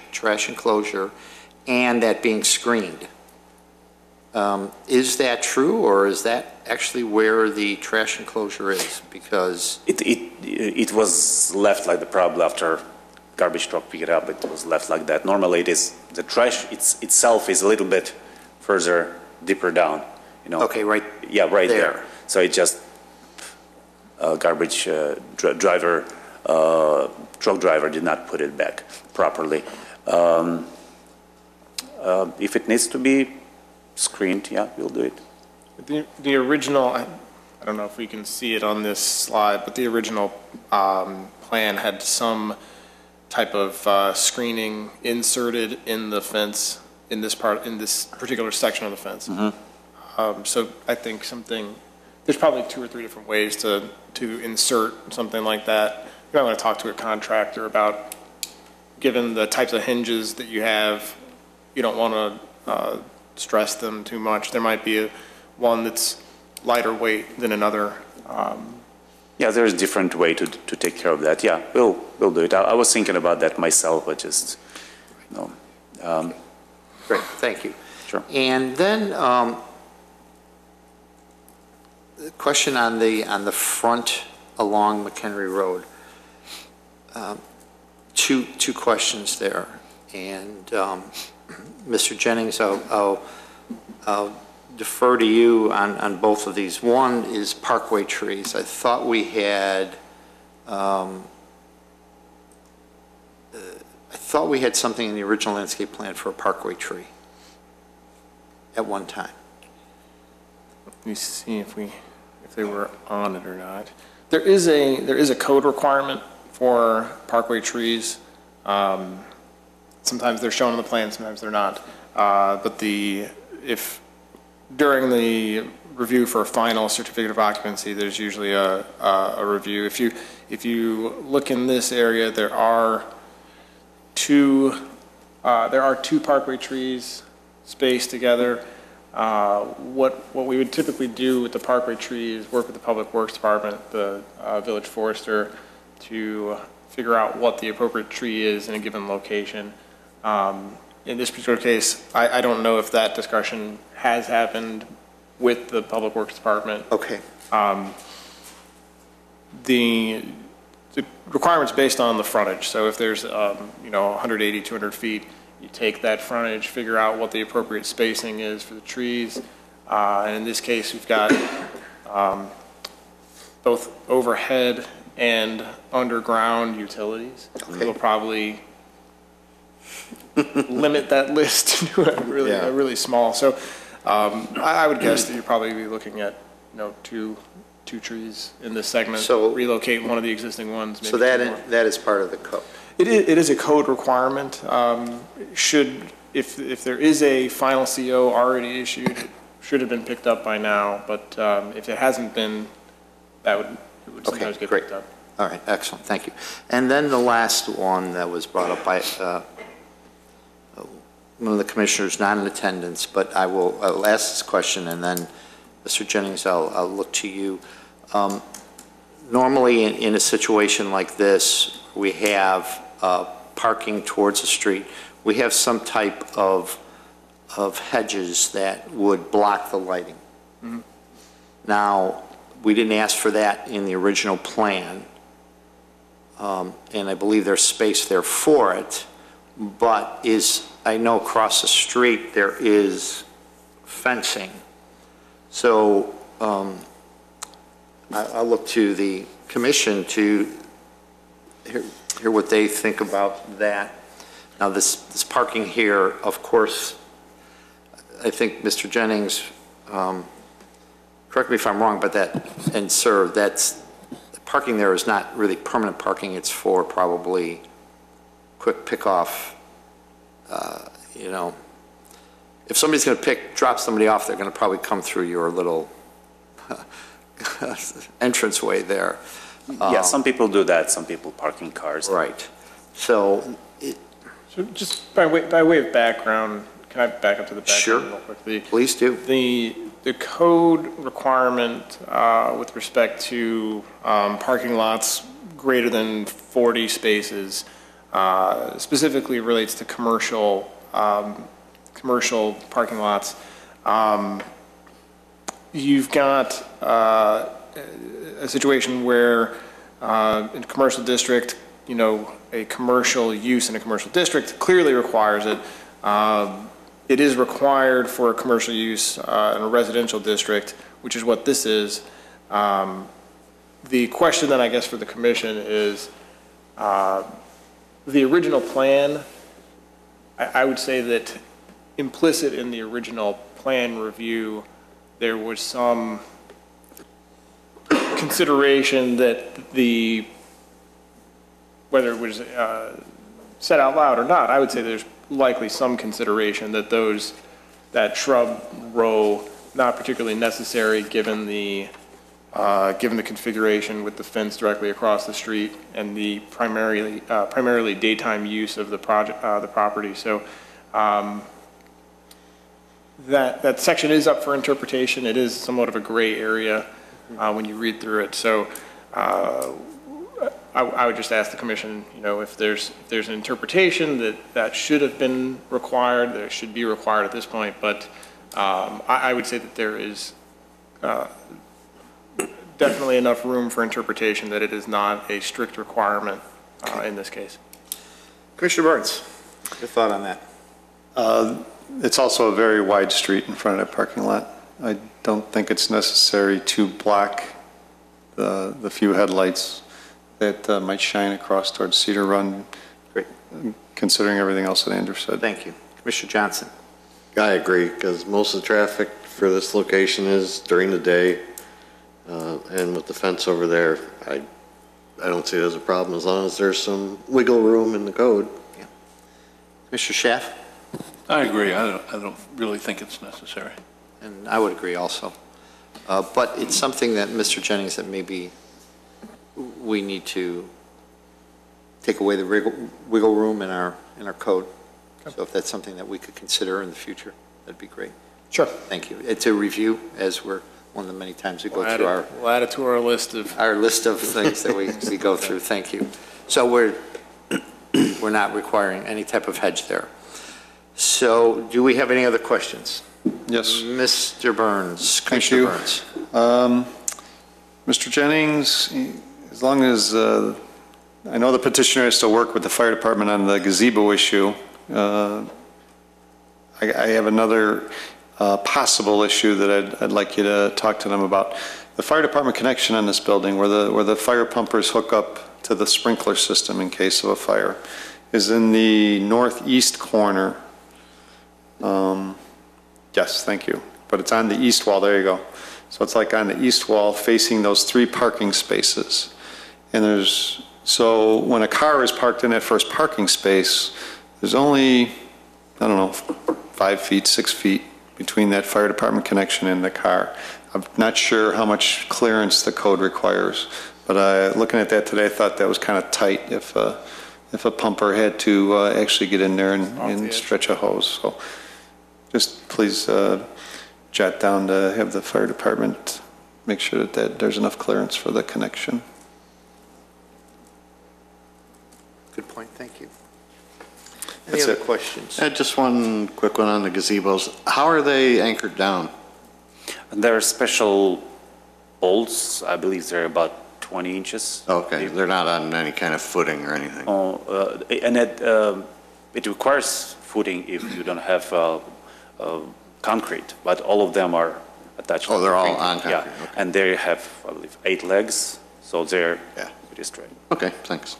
Speaker 1: enclosure, and that being screened. Is that true, or is that actually where the trash enclosure is? Because
Speaker 8: it was left like the probably after garbage truck picked it up, it was left like that. Normally it is, the trash itself is a little bit further, deeper down,
Speaker 1: Okay, right.
Speaker 8: Yeah, right there. So it just, garbage driver truck driver did not put it back properly. If it needs to be screened, yeah, we'll do it.
Speaker 3: The original, I don't know if we can see it on this slide, but the original plan had some type of screening inserted in the fence in this particular section of the fence. So I think there's probably 2 or 3 different ways to insert something like that. You might want to talk to a contractor about, given the types of hinges that you have, you don't want to stress them too much. There might be one that's lighter weight than another.
Speaker 8: Yeah, there's a different way to take care of that. Yeah, we'll do it. I was thinking about that myself, but just,
Speaker 1: Great, thank you.
Speaker 8: Sure.
Speaker 1: And then, the question on the front along McHenry Road. Two questions there. And, Mr. Jennings, I'll defer to you on both of these. One is parkway trees. I thought we had, something in the original landscape plan for a parkway tree at one time.
Speaker 3: Let me see if they were on it or not. There is a code requirement for parkway trees. Sometimes they're shown on the plan, sometimes they're not. But if during the review for a final certificate of occupancy, there's usually a review. If you look in this area, there are two parkway trees spaced together. What we would typically do with the parkway tree is work with the Public Works Department, the village forester, to figure out what the appropriate tree is in a given location. In this particular case, I don't know if that discussion has happened with the Public Works Department.
Speaker 1: Okay.
Speaker 3: The requirement's based on the frontage. So if there's 180, 200 feet, you take that frontage, figure out what the appropriate spacing is for the trees. And in this case, we've got both overhead and underground utilities.
Speaker 1: Okay.
Speaker 3: We'll probably limit that list to a really small. So I would guess that you'd probably be looking at two trees in this segment.
Speaker 1: So
Speaker 3: relocate one of the existing ones. Maybe
Speaker 1: So that is part of the code.
Speaker 3: It is a code requirement. If there is a final CO already issued, it should have been picked up by now. But if it hasn't been, it would sometimes get picked up.
Speaker 1: All right, excellent, thank you. And then the last one that was brought up by one of the commissioners, not in attendance, but I'll ask this question, and then, Mr. Jennings, I'll look to you. Normally, in a situation like this, we have parking towards the street. We have some type of hedges that would block the lighting. Mm-hmm. Now, we didn't ask for that in the original plan, and I believe there's space there for it, but I know across the street there is fencing. So I'll look to the commission to hear what they think about that. Now, this parking here, of course, I think Mr. Jennings, correct me if I'm wrong, but sir, the parking there is not really permanent parking. It's for probably quick pick-off. If somebody's going to drop somebody off, they're going to probably come through your little entranceway there.
Speaker 8: Yeah, some people do that. Some people parking cars.
Speaker 1: Right. So
Speaker 3: just by way of background, can I back up to the background
Speaker 1: Sure.
Speaker 3: real quickly?
Speaker 1: Please do.
Speaker 3: The code requirement with respect to parking lots greater than 40 spaces specifically relates to commercial parking lots. You've got a situation where in a commercial district, a commercial use in a commercial district clearly requires it. It is required for a commercial use in a residential district, which is what this is. The question then, I guess, for the commission is, The original plan, I would say that implicit in the original plan review, there was some consideration that whether it was said out loud or not, I would say there's likely some consideration that that shrub row not particularly necessary given the configuration with the fence directly across the street and the primarily daytime use of the property. So that section is up for interpretation. It is somewhat of a gray area when you read through it. So I would just ask the commission, if there's an interpretation that should have been required, that should be required at this point. But I would say that there is definitely enough room for interpretation that it is not a strict requirement in this case.
Speaker 1: Commissioner Burns, your thought on that?
Speaker 7: It's also a very wide street in front of that parking lot. I don't think it's necessary to block the few headlights that might shine across towards Cedar Run.
Speaker 1: Great.
Speaker 7: Considering everything else that Andrew said.
Speaker 1: Thank you. Commissioner Johnson?
Speaker 2: I agree, because most of the traffic for this location is during the day, and with the fence over there, I don't see it as a problem as long as there's some wiggle room in the code.
Speaker 1: Yeah. Commissioner Schaaf?
Speaker 6: I agree. I don't really think it's necessary.
Speaker 1: And I would agree also. But it's something that, Mr. Jennings, that maybe we need to take away the wiggle room in our code. So if that's something that we could consider in the future, that'd be great.
Speaker 3: Sure.
Speaker 1: Thank you. It's a review, as we're one of the many times we go through
Speaker 3: We'll add it to our list of.
Speaker 1: our list of things that we go through. Thank you. So we're not requiring any type of hedge there. So do we have any other questions?
Speaker 7: Yes.
Speaker 1: Mr. Burns.
Speaker 7: Thank you.
Speaker 1: Commissioner Burns.
Speaker 7: Mr. Jennings, as long as, I know the petitioner has to work with the fire department on the gazebo issue. I have another possible issue that I'd like you to talk to them about. The fire department connection on this building, where the fire pumpers hook up to the sprinkler system in case of a fire, is in the northeast corner. Yes, thank you. But it's on the east wall, there you go. So it's like on the east wall facing those 3 parking spaces. And so when a car is parked in that first parking space, there's only, I don't know, 5 feet, 6 feet between that fire department connection and the car. I'm not sure how much clearance the code requires, but looking at that today, I thought that was kind of tight if a pumper had to actually get in there and stretch a hose. So just please jot down to have the fire department make sure that there's enough clearance for the connection.
Speaker 1: Good point. Thank you. Any
Speaker 7: That's
Speaker 1: other
Speaker 7: it.
Speaker 1: questions?
Speaker 2: Just one quick one on the gazebos. How are they anchored down?
Speaker 8: There are special bolts, I believe they're about 20 inches.
Speaker 2: Okay, they're not on any kind of footing or anything?
Speaker 8: And it requires footing if you don't have concrete, but all of them are attached.
Speaker 2: Oh,
Speaker 8: to
Speaker 2: they're all
Speaker 8: concrete.
Speaker 2: on concrete,
Speaker 8: Yeah,
Speaker 2: okay.
Speaker 8: and they have, I believe, 8 legs, so they're
Speaker 2: Yeah.
Speaker 8: pretty straight.
Speaker 2: Okay, thanks.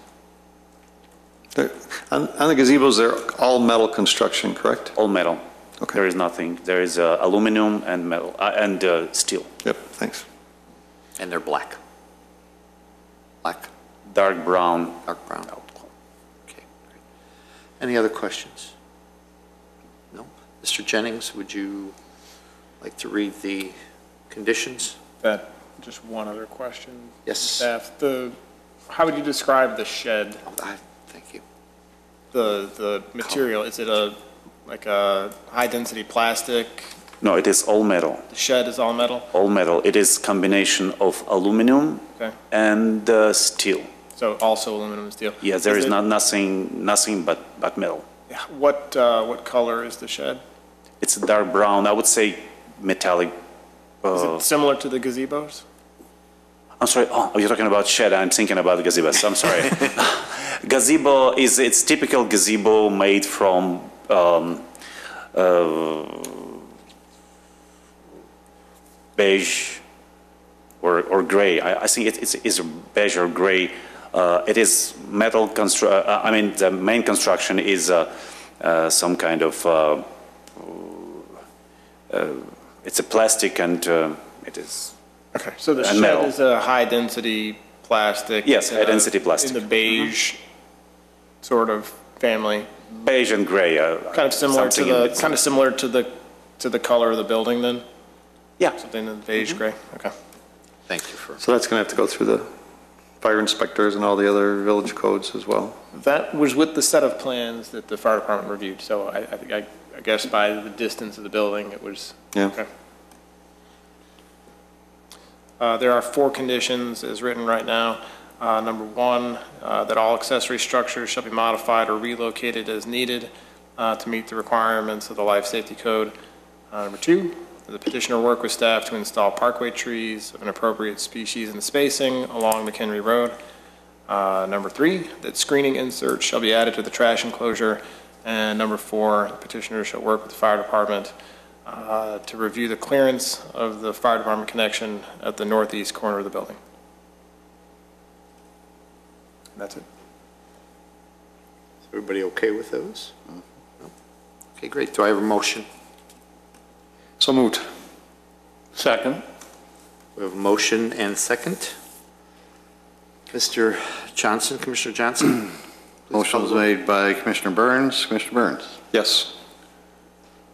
Speaker 7: On the gazebos, they're all metal construction, correct?
Speaker 8: All metal.
Speaker 7: Okay.
Speaker 8: There is nothing. There is aluminum and metal and steel.
Speaker 7: Yep, thanks.
Speaker 1: And they're black. Black,
Speaker 8: Dark brown.
Speaker 1: dark brown. Okay, great. Any other questions? No? Mr. Jennings, would you like to read the conditions?
Speaker 3: Just one other question.
Speaker 1: Yes.
Speaker 3: Staff, how would you describe the shed,
Speaker 1: Thank you.
Speaker 3: the material? Is it like a high-density plastic?
Speaker 8: No, it is all metal.
Speaker 3: The shed is all metal?
Speaker 8: All metal. It is combination of aluminum
Speaker 3: Okay.
Speaker 8: and steel.
Speaker 3: So also aluminum and steel?
Speaker 8: Yeah, there is
Speaker 3: it-
Speaker 8: nothing but metal.
Speaker 3: What color is the shed?
Speaker 8: It's a dark brown. I would say metallic.
Speaker 3: Is it similar to the gazebos?
Speaker 8: I'm sorry. Oh, you're talking about shed. I'm thinking about gazebos. I'm sorry. Gazebo it's typical gazebo made from beige or gray. I think it's a beige or gray It is metal I mean, the main construction is some kind of, it's a plastic and it is,
Speaker 3: Okay, so the
Speaker 8: And
Speaker 3: shed
Speaker 8: metal.
Speaker 3: is a high-density plastic?
Speaker 8: Yes,
Speaker 3: in
Speaker 8: high-density plastic.
Speaker 3: In the beige sort of family?
Speaker 8: beige and gray.
Speaker 3: Kind of similar to
Speaker 8: something in between.
Speaker 3: kind of similar to the color of the building then?
Speaker 8: Yeah.
Speaker 3: Something in the beige gray? Okay.
Speaker 1: Thank you for,
Speaker 7: So that's going to have to go through the fire inspectors and all the other village codes as well.
Speaker 3: That was with the set of plans that the fire department reviewed, so I guess by the distance of the building, it was.
Speaker 7: Yeah.
Speaker 3: Okay. There are 4 conditions as written right now. Number 1, that all accessory structures shall be modified or relocated as needed to meet the requirements of the Life Safety Code. Number 2, the petitioner work with staff to install parkway trees of an appropriate species and spacing along McHenry Road. Number 3, that screening inserts shall be added to the trash enclosure. And number 4, the petitioner shall work with the fire department to review the clearance of the fire department connection at the northeast corner of the building. And that's it.
Speaker 1: is everybody okay with those? Okay, great. Do I have a motion?
Speaker 7: So moved.
Speaker 6: Second.
Speaker 1: We have a motion and second. Mr. Johnson, Commissioner Johnson?
Speaker 2: Motion was made by Commissioner Burns. Commissioner Burns.
Speaker 7: Yes.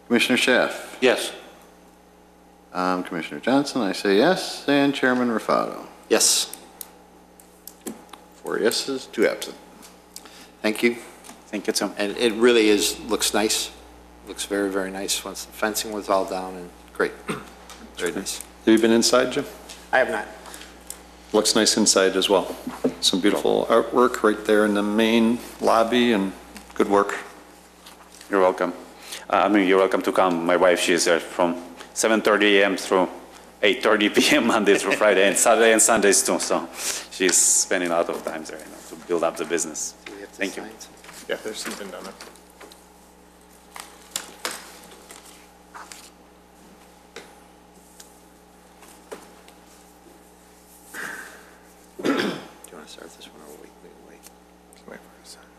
Speaker 2: Commissioner Schaaf.
Speaker 6: Yes.
Speaker 2: Commissioner Johnson, I say yes, and Chairman Raffato.
Speaker 1: Yes.
Speaker 2: 4 yeses, 2 absent.
Speaker 1: Thank you.
Speaker 8: Thank you, Tim.
Speaker 1: And it really looks nice. Looks very, very nice once the fencing was all down, and great. Very nice.
Speaker 7: Have you been inside, Jim?
Speaker 1: I have not.
Speaker 7: Looks nice inside as well. Some beautiful artwork right there in the main lobby and good work.
Speaker 8: You're welcome. You're welcome to come. My wife, she's there from 7:30 a.m. through 8:30 p.m. Monday through Friday, and Saturday and Sundays too. So she's spending a lot of time there, to build up the business.
Speaker 1: Do we have to
Speaker 8: Thank you.
Speaker 1: sign some?
Speaker 3: Yeah, there's something down there.
Speaker 1: Do you want to start this one or wait?
Speaker 3: Wait for a second.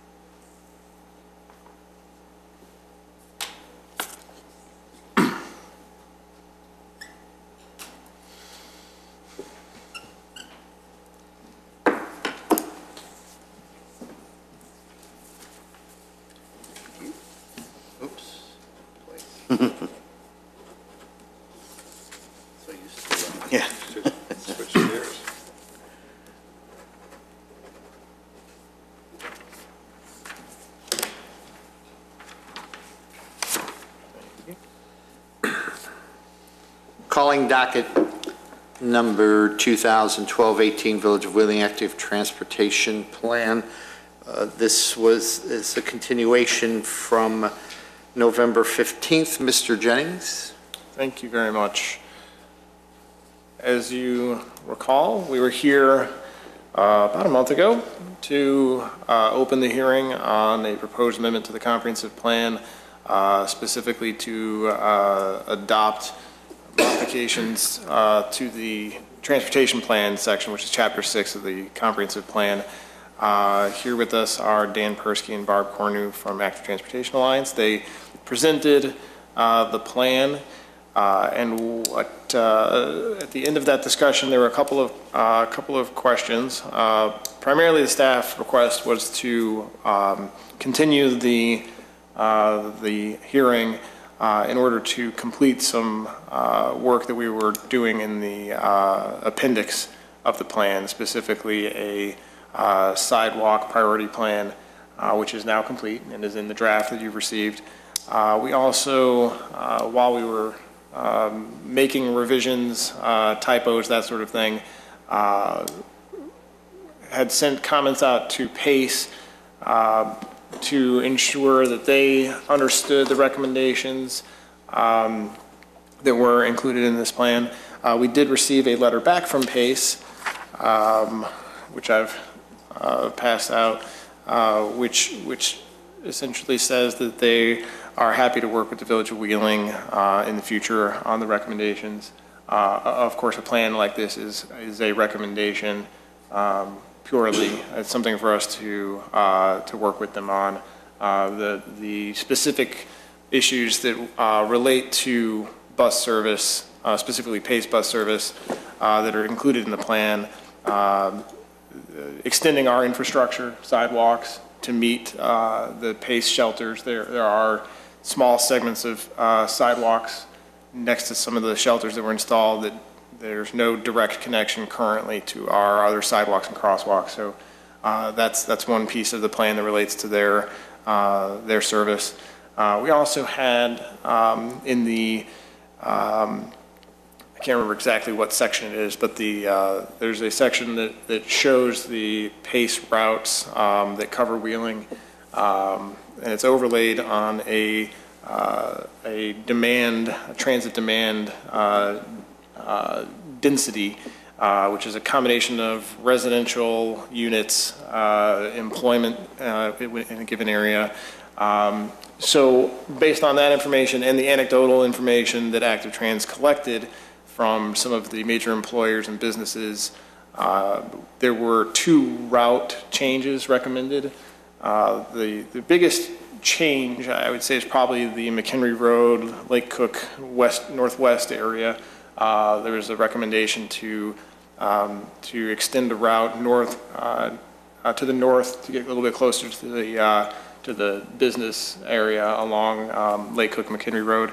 Speaker 2: Oops.
Speaker 1: So used to
Speaker 2: Yeah.
Speaker 1: switch chairs. Calling docket number 2012-18 Village of Wheeling Active Transportation Plan. This is a continuation from November 15th. Mr. Jennings?
Speaker 3: Thank you very much. As you recall, we were here about a month ago to open the hearing on a proposed amendment to the comprehensive plan, specifically to adopt modifications to the transportation plan section, which is chapter 6 of the comprehensive plan. Here with us are Dan Persky and Barb Cornu from Active Transportation Alliance. They presented the plan, and what at the end of that discussion, there were a couple of questions. Primarily, the staff request was to continue the hearing in order to complete some work that we were doing in the appendix of the plan, specifically a sidewalk priority plan, which is now complete and is in the draft that you've received. We also, while we were making revisions, typos, that sort of thing, had sent comments out to PACE to ensure that they understood the recommendations that were included in this plan. We did receive a letter back from PACE, which I've passed out, which essentially says that they are happy to work with the Village of Wheeling in the future on the recommendations. Of course, a plan like this is a recommendation, purely. It's something for us to work with them on. The specific issues that relate to bus service, specifically PACE bus service, that are included in the plan, extending our infrastructure, sidewalks, to meet the PACE shelters. There are small segments of sidewalks next to some of the shelters that were installed that there's no direct connection currently to our other sidewalks and crosswalks. So that's one piece of the plan that relates to their service. We also had in the I can't remember exactly what section it is, but there's a section that shows the PACE routes that cover Wheeling, and it's overlaid on a transit demand density, which is a combination of residential units, employment in a given area. So based on that information and the anecdotal information that Active Trans collected from some of the major employers and businesses, there were 2 route changes recommended. The biggest change, I would say, is probably the McHenry Road, Lake Cook northwest area. There was a recommendation to extend the route north to the north to get a little bit closer to the business area along Lake Cook McHenry Road.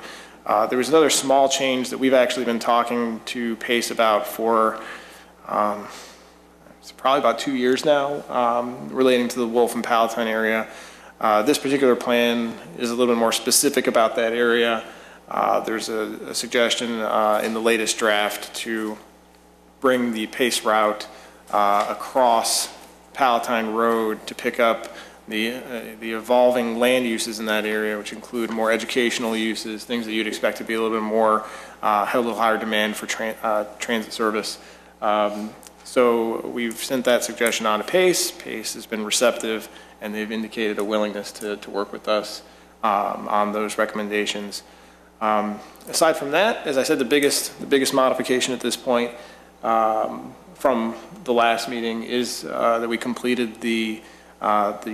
Speaker 3: There was another small change that we've actually been talking to PACE about for it's probably about 2 years now, relating to the Wolf and Palatine area. This particular plan is a little bit more specific about that area. There's a suggestion in the latest draft to bring the PACE route across Palatine Road to pick up the evolving land uses in that area, which include more educational uses, things that you'd expect to be a little bit more, have a little higher demand for transit service. So we've sent that suggestion on to PACE. PACE has been receptive, and they've indicated a willingness to work with us on those recommendations. Aside from that, as I said, the biggest modification at this point from the last meeting is that we completed the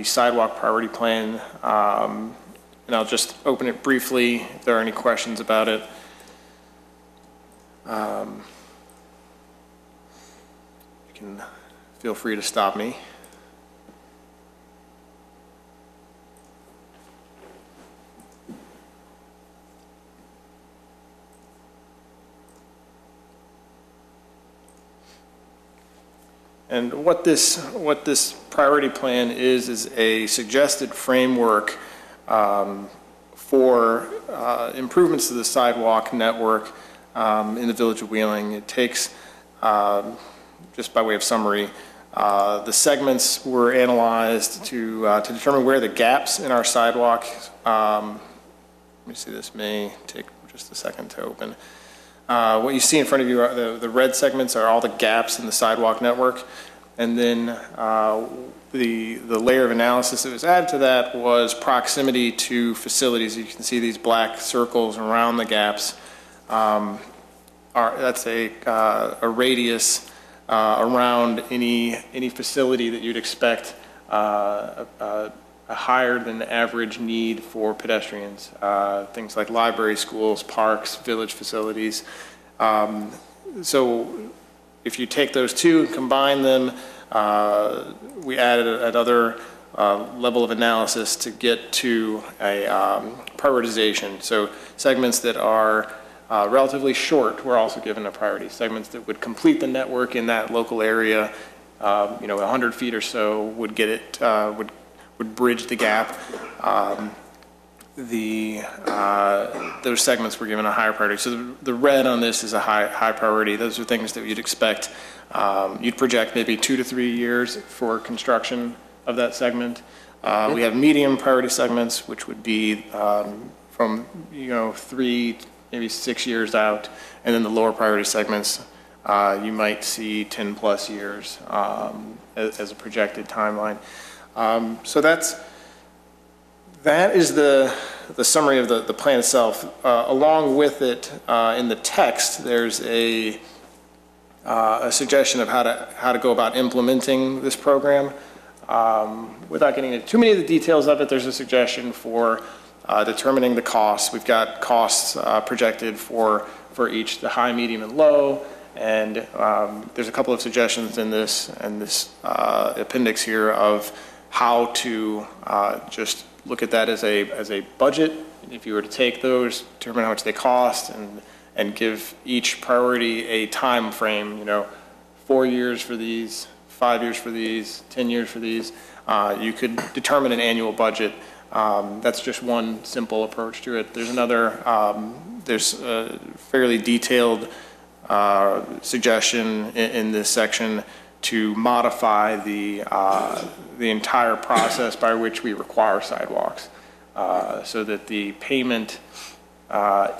Speaker 3: sidewalk priority plan, and I'll just open it briefly if there are any questions about it. You can feel free to stop me. And what this priority plan is a suggested framework for improvements to the sidewalk network in the Village of Wheeling. It takes, just by way of summary, the segments were analyzed to determine where the gaps in our sidewalk. Let me see, this may take just a second to open. What you see in front of you are the red segments are all the gaps in the sidewalk network. And then the layer of analysis that was added to that was proximity to facilities. You can see these black circles around the gaps. That's a radius around any facility that you'd expect a higher than average need for pedestrians. Things like libraries, schools, parks, village facilities. So if you take those two and combine them, we added another level of analysis to get to a prioritization. So segments that are relatively short were also given a priority. Segments that would complete the network in that local area, 100 feet or so, would get it, would bridge the gap. Those segments were given a higher priority. So the red on this is a high priority. Those are things that you'd expect. You'd project maybe 2 to 3 years for construction of that segment. We have medium priority segments, which would be from 3, maybe 6 years out, and then the lower priority segments you might see 10 plus years as a projected timeline. So that is the summary of the plan itself. Along with it, in the text, there's a suggestion of how to go about implementing this program. Without getting into too many of the details of it, there's a suggestion for determining the costs. We've got costs projected for each, the high, medium, and low. And there's a couple of suggestions in this appendix here of how to just look at that as a budget. If you were to take those, determine how much they cost, and give each priority a time frame, 4 years for these, 5 years for these, 10 years for these, you could determine an annual budget. That's just one simple approach to it. There's another, there's a fairly detailed suggestion in this section to modify the entire process by which we require sidewalks, so that the payment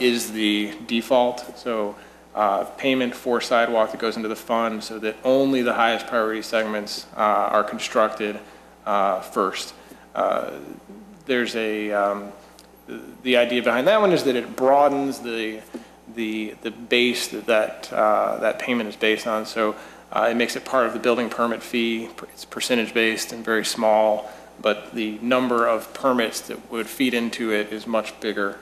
Speaker 3: is the default. So payment for sidewalk that goes into the fund, so that only the highest priority segments are constructed first. There's the idea behind that one is that it broadens the base that payment is based on. So it makes it part of the building permit fee. It's percentage based and very small, but the number of permits that would feed into it is much bigger.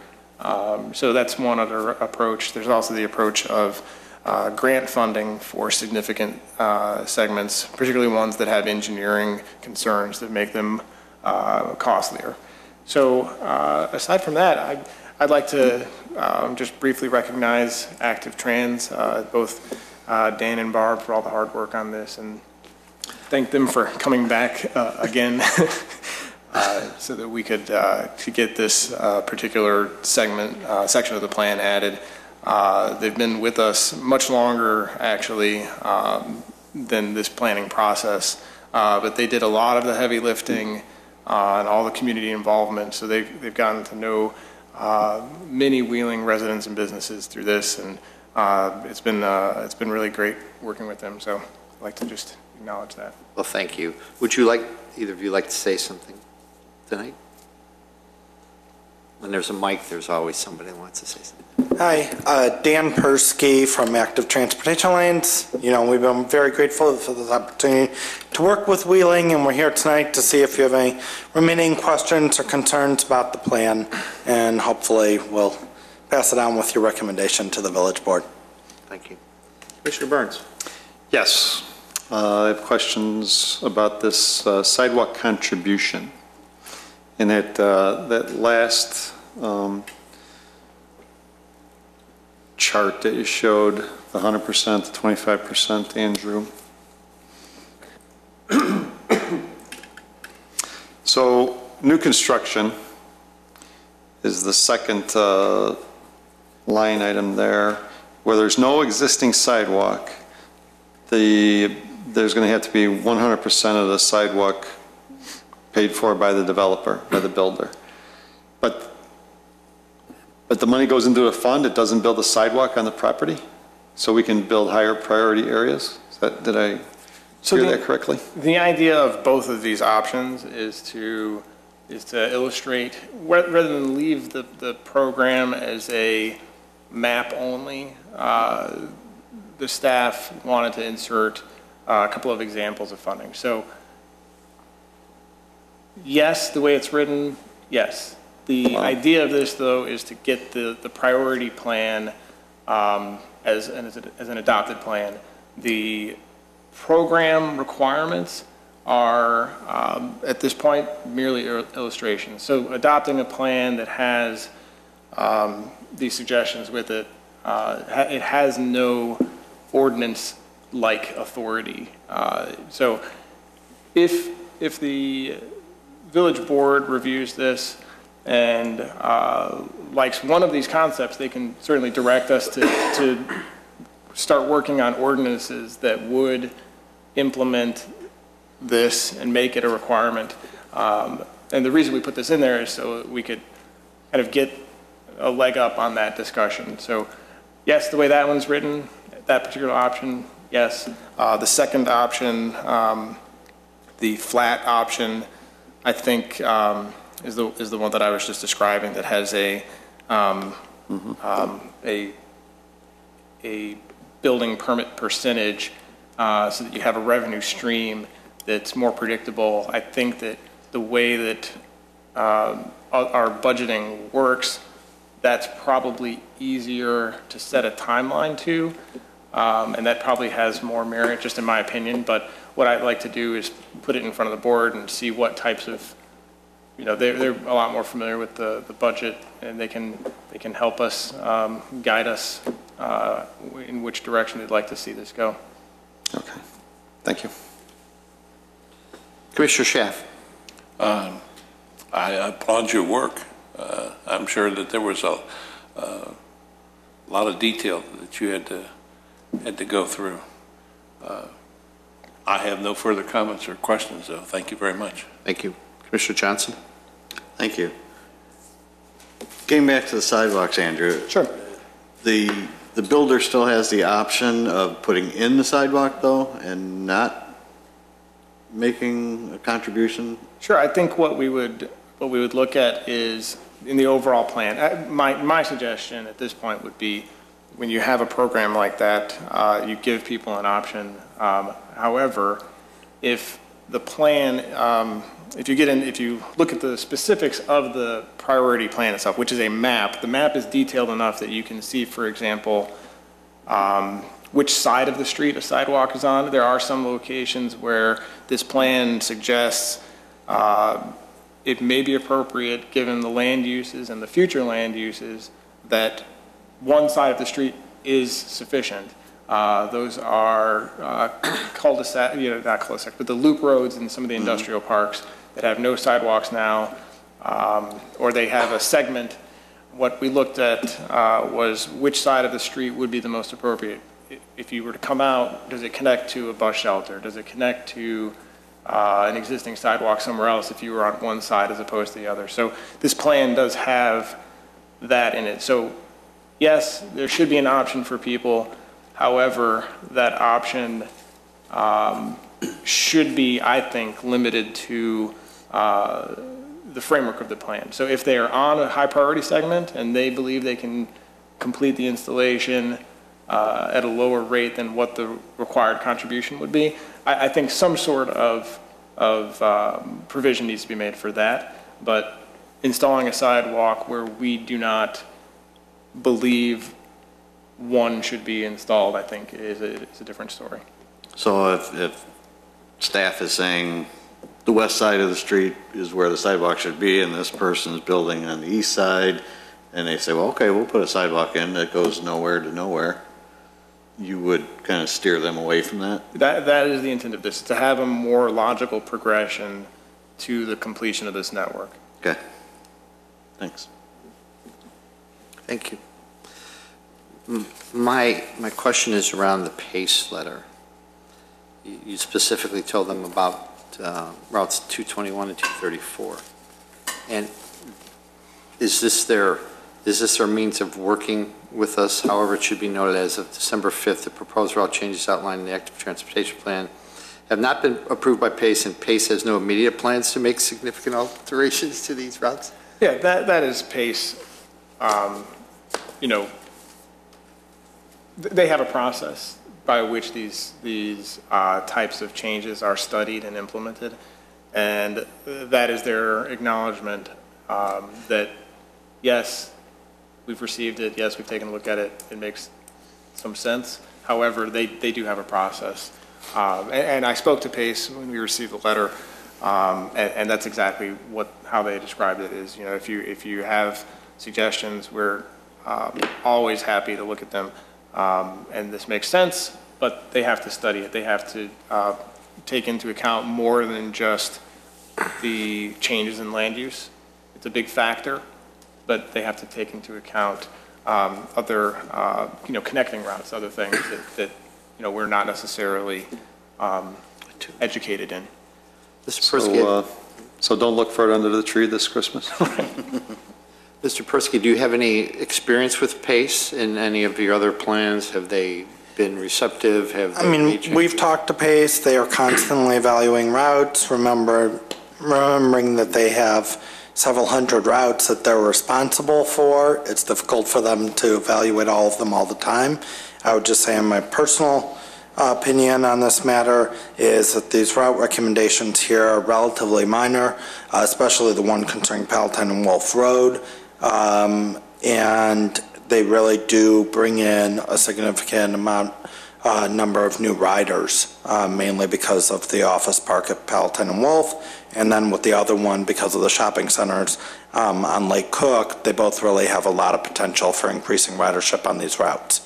Speaker 3: So that's one other approach. There's also the approach of grant funding for significant segments, particularly ones that have engineering concerns that make them costlier. So aside from that, I'd like to just briefly recognize Active Trans, both Dan and Barb, for all the hard work on this, and thank them for coming back again so that we could to get this particular section of the plan added. They've been with us much longer, actually, than this planning process, but they did a lot of the heavy lifting and all the community involvement. So they've gotten to know many Wheeling residents and businesses through this, and it's been really great working with them. So I'd like to just acknowledge that.
Speaker 1: Well, thank you. Would you either of you like to say something tonight? When there's a mic, there's always somebody that wants to say something.
Speaker 9: Hi, Dan Persky from Active Transportation Alliance. We've been very grateful for this opportunity to work with Wheeling, and we're here tonight to see if you have any remaining questions or concerns about the plan, and hopefully we'll pass it on with your recommendation to the village board.
Speaker 1: Thank you. Commissioner Burns.
Speaker 7: Yes. I have questions about this sidewalk contribution. And that last chart that you showed, the 100%, the 25%, Andrew. So new construction is the second line item there, where there's no existing sidewalk. There's going to have to be 100% of the sidewalk paid for by the developer, by the builder. But the money goes into a fund, it doesn't build a sidewalk on the property, so we can build higher priority areas? Did I hear that correctly?
Speaker 3: The idea of both of these options is to illustrate, rather than leave the program as a map only, the staff wanted to insert a couple of examples of funding. So yes, the way it's written, yes. The idea of this, though, is to get the priority plan as an adopted plan. The program requirements are, at this point, merely illustrations. So adopting a plan that has these suggestions with it, it has no ordinance-like authority. So if the village board reviews this and likes one of these concepts, they can certainly direct us to start working on ordinances that would implement this and make it a requirement. And the reason we put this in there is so we could kind of get a leg up on that discussion. So yes, the way that one's written, that particular option, yes. The second option, the flat option, I think is the one that I was just describing, that has a building permit percentage so that you have a revenue stream that's more predictable. I think that the way that our budgeting works, that's probably easier to set a timeline to, and that probably has more merit, just in my opinion. But what I'd like to do is put it in front of the board and see what types of, they're a lot more familiar with the budget, and they can help us, guide us in which direction they'd like to see this go.
Speaker 7: Okay, thank you.
Speaker 1: Commissioner Schaaf.
Speaker 6: I applaud your work. I'm sure that there was a lot of detail that you had to go through. I have no further comments or questions, though. Thank you very much.
Speaker 1: Thank you. Commissioner Johnson.
Speaker 2: Thank you. Getting back to the sidewalks, Andrew.
Speaker 3: Sure.
Speaker 2: The builder still has the option of putting in the sidewalk, though, and not making a contribution?
Speaker 3: Sure. I think what we would look at is in the overall plan. My suggestion at this point would be, when you have a program like that, you give people an option. However, if the plan, if you look at the specifics of the priority plan itself, which is a map, the map is detailed enough that you can see, for example, which side of the street a sidewalk is on. There are some locations where this plan suggests it may be appropriate, given the land uses and the future land uses, that one side of the street is sufficient. Those are cul-de-sac, not cul-de-sac, but the loop roads in some of the industrial parks that have no sidewalks now, or they have a segment. What we looked at was which side of the street would be the most appropriate. If you were to come out, does it connect to a bus shelter? Does it connect to an existing sidewalk somewhere else if you were on one side as opposed to the other? So this plan does have that in it. So yes, there should be an option for people. However, that option should be, I think, limited to the framework of the plan. So if they are on a high priority segment and they believe they can complete the installation at a lower rate than what the required contribution would be, I think some sort of provision needs to be made for that. But installing a sidewalk where we do not believe one should be installed, I think, is a different story.
Speaker 2: So if staff is saying the west side of the street is where the sidewalk should be, and this person's building on the east side, and they say, well, okay, we'll put a sidewalk in that goes nowhere to nowhere, you would kind of steer them away from that?
Speaker 3: That is the intent of this, to have a more logical progression to the completion of this network.
Speaker 2: Okay. Thanks.
Speaker 1: Thank you. My question is around the PACE letter. You specifically told them about routes 221 and 234. And is this their means of working with us? However, it should be noted, as of December 5th, the proposed route changes outlined in the active transportation plan have not been approved by PACE, and PACE has no immediate plans to make significant alterations to these routes?
Speaker 3: Yeah, that is PACE. They have a process by which these types of changes are studied and implemented, and that is their acknowledgement that, yes, we've received it, yes, we've taken a look at it, it makes some sense. However, they do have a process. And I spoke to PACE when we received the letter, and that's exactly how they described it is, if you have suggestions, we're always happy to look at them. And this makes sense, but they have to study it. They have to take into account more than just the changes in land use. It's a big factor, but they have to take into account other, connecting routes, other things that we're not necessarily educated in.
Speaker 7: So don't look for it under the tree this Christmas.
Speaker 1: Mr. Persky, do you have any experience with PACE in any of your other plans? Have they been receptive?
Speaker 9: We've talked to PACE. They are constantly evaluating routes, remembering that they have several hundred routes that they're responsible for. It's difficult for them to evaluate all of them all the time. I would just say in my personal opinion on this matter is that these route recommendations here are relatively minor, especially the one concerning Palatine and Wolf Road. And they really do bring in a significant number of new riders, mainly because of the office park at Palatine and Wolf, and then with the other one, because of the shopping centers on Lake Cook, they both really have a lot of potential for increasing ridership on these routes.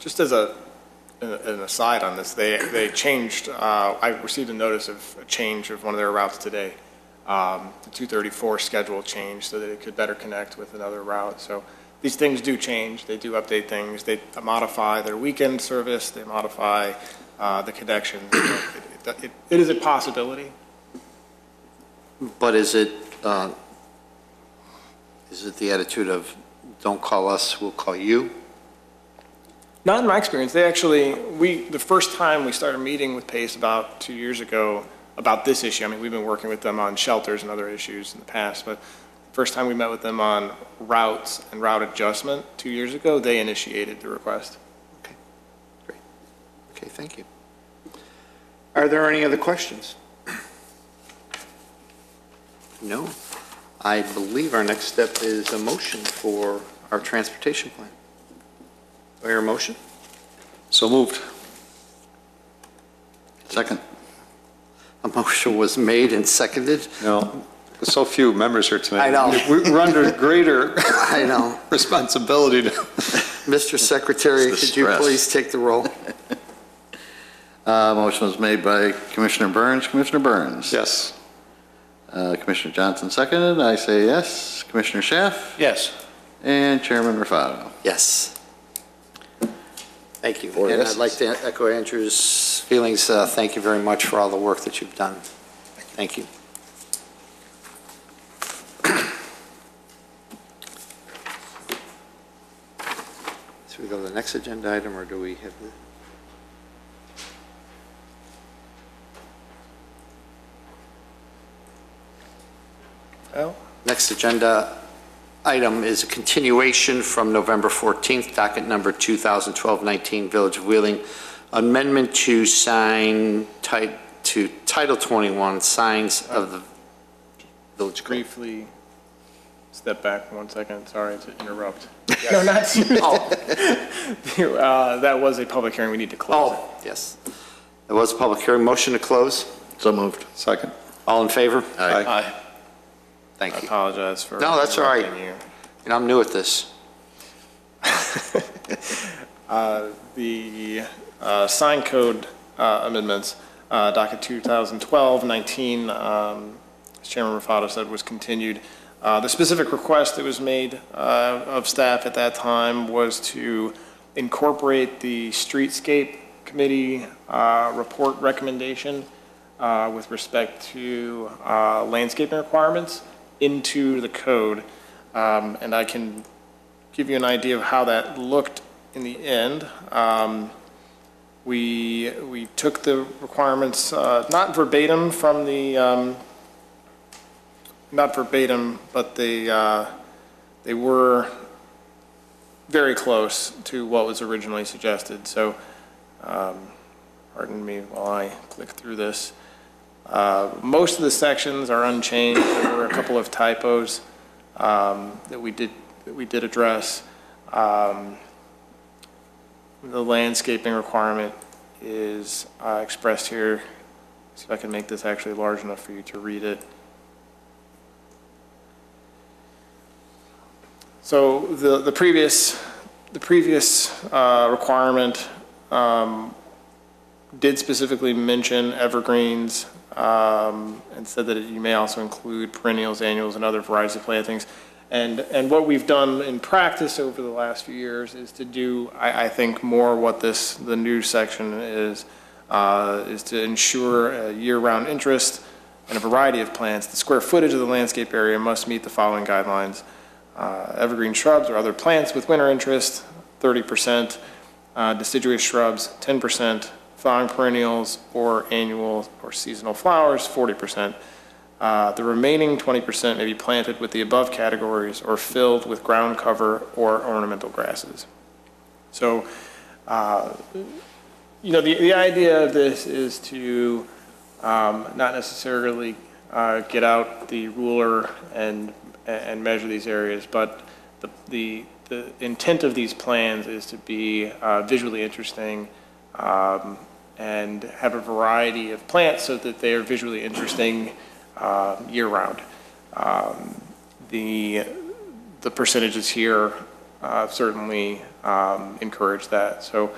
Speaker 3: Just as an aside on this, they changed, I received a notice of a change of one of their routes today. The 234 schedule changed so that it could better connect with another route. So these things do change. They do update things. They modify their weekend service. They modify the connection. It is a possibility.
Speaker 1: But is it the attitude of, don't call us, we'll call you?
Speaker 3: Not in my experience. They actually, the first time we started meeting with PACE about 2 years ago about this issue, I mean, we've been working with them on shelters and other issues in the past, but the first time we met with them on routes and route adjustment 2 years ago, they initiated the request.
Speaker 1: Okay, great. Okay, thank you. Are there any other questions? No. I believe our next step is a motion for our transportation plan. Do I hear a motion?
Speaker 7: So moved.
Speaker 2: Second.
Speaker 1: A motion was made and seconded.
Speaker 7: No, there's so few members here tonight.
Speaker 1: I know.
Speaker 7: We're under greater
Speaker 1: I know.
Speaker 7: responsibility to.
Speaker 1: Mr. Secretary,
Speaker 2: It's the
Speaker 1: could you
Speaker 2: stress.
Speaker 1: please take the roll?
Speaker 2: Motion was made by Commissioner Burns. Commissioner Burns?
Speaker 7: Yes.
Speaker 2: Commissioner Johnson seconded. I say yes. Commissioner Schaaf?
Speaker 6: Yes.
Speaker 2: And Chairman Raffato.
Speaker 1: Yes. Thank you.
Speaker 2: Four
Speaker 1: And I'd
Speaker 2: yeses.
Speaker 1: like to echo Andrew's feelings. Thank you very much for all the work that you've done. Thank you. So we go to the next agenda item, or do we have the?
Speaker 3: Well,
Speaker 1: Next agenda item is a continuation from November 14th, docket number 2012-19, Village of Wheeling, amendment to Title 21, signs of the Village Code.
Speaker 3: briefly step back 1 second. Sorry to interrupt. No, not you. That was a public hearing. We need to close it.
Speaker 1: Oh, yes. There was a public hearing. Motion to close.
Speaker 2: So moved.
Speaker 7: Second.
Speaker 1: All in favor?
Speaker 2: Aye.
Speaker 6: Aye.
Speaker 3: I
Speaker 1: Thank you.
Speaker 3: apologize for.
Speaker 1: No, that's all right.
Speaker 3: interrupting you.
Speaker 1: And I'm new at this.
Speaker 3: The sign code amendments, docket 2012-19, as Chairman Raffato said, was continued. The specific request that was made of staff at that time was to incorporate the Streetscape Committee report recommendation with respect to landscaping requirements into the code. And I can give you an idea of how that looked in the end. We took the requirements, not verbatim from the, not verbatim, but they were very close to what was originally suggested. So, pardon me while I click through this. Most of the sections are unchanged. There were a couple of typos that we did address. The landscaping requirement is expressed here. See if I can make this actually large enough for you to read it. So the previous requirement did specifically mention evergreens and said that you may also include perennials, annuals, and other varieties of plantings. And what we've done in practice over the last few years is to do, I think, more what the new section is to ensure a year-round interest in a variety of plants. The square footage of the landscape area must meet the following guidelines. Evergreen shrubs or other plants with winter interest, 30%, deciduous shrubs, 10%, flowering perennials or annual or seasonal flowers, 40%. The remaining 20% may be planted with the above categories or filled with ground cover or ornamental grasses. So, the idea of this is to not necessarily get out the ruler and measure these areas, but the intent of these plans is to be visually interesting and have a variety of plants so that they are visually interesting year-round. The percentages here certainly encourage that. So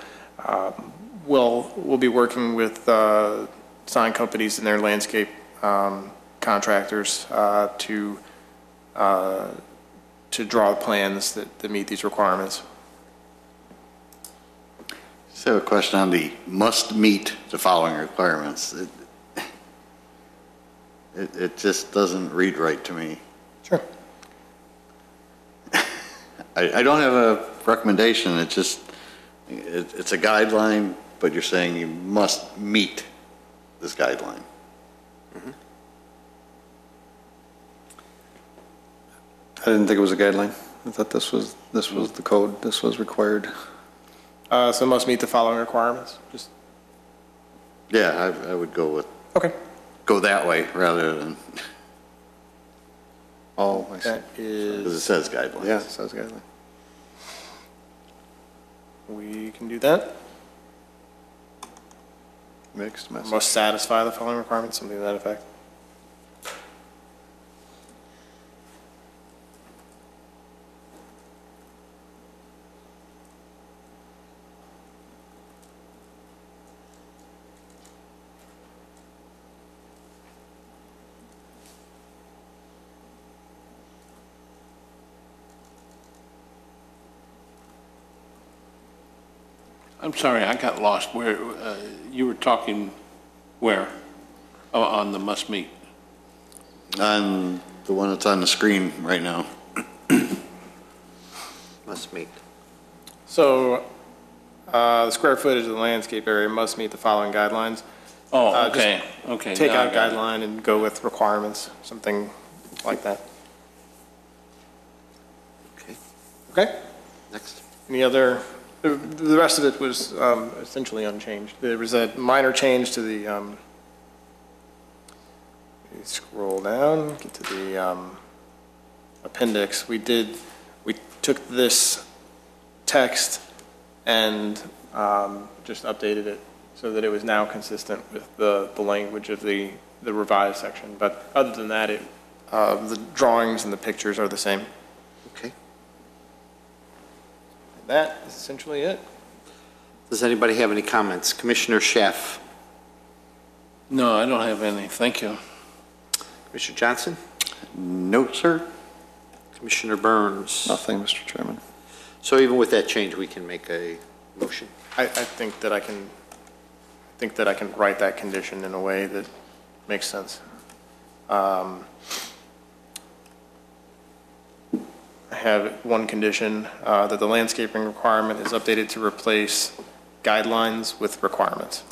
Speaker 3: we'll be working with sign companies and their landscape contractors to draw plans that meet these requirements.
Speaker 2: Just have a question on the must meet the following requirements. It just doesn't read right to me.
Speaker 3: Sure.
Speaker 2: I don't have a recommendation, it's just, it's a guideline, but you're saying you must meet this guideline.
Speaker 7: I didn't think it was a guideline. I thought this was the code, this was required.
Speaker 3: So it must meet the following requirements. Just
Speaker 2: Yeah, I would go that way rather than,
Speaker 7: Oh, I see.
Speaker 3: That
Speaker 2: because it
Speaker 3: is,
Speaker 2: says guidelines.
Speaker 7: Yeah, it says guideline.
Speaker 3: we can do that.
Speaker 7: Mixed message.
Speaker 3: Must satisfy the following requirements, something to that effect.
Speaker 6: I'm sorry, I got lost. Where, you were talking where? Oh, on the must meet.
Speaker 2: On the one that's on the screen right now.
Speaker 1: Must meet.
Speaker 3: So, the square footage of the landscape area must meet the following guidelines.
Speaker 6: Oh,
Speaker 3: Just
Speaker 6: okay.
Speaker 3: Take
Speaker 6: now I
Speaker 3: out
Speaker 6: got it.
Speaker 3: guideline and go with requirements, something like that.
Speaker 1: Okay,
Speaker 3: Okay?
Speaker 1: next.
Speaker 3: Any other, the rest of it was essentially unchanged. There was a minor change to the, let me scroll down, get to the appendix. We took this text and just updated it so that it was now consistent with the language of the revised section. But other than that, the drawings and the pictures are the same.
Speaker 1: Okay.
Speaker 3: That is essentially it.
Speaker 1: Does anybody have any comments? Commissioner Schaaf?
Speaker 6: No, I don't have any. Thank you.
Speaker 1: Commissioner Johnson?
Speaker 2: No, sir.
Speaker 1: Commissioner Burns?
Speaker 7: Nothing, Mr. Chairman.
Speaker 1: So even with that change, we can make a motion?
Speaker 3: I think that I can write that condition in a way that makes sense. I have one condition, that the landscaping requirement is updated to replace guidelines with requirements.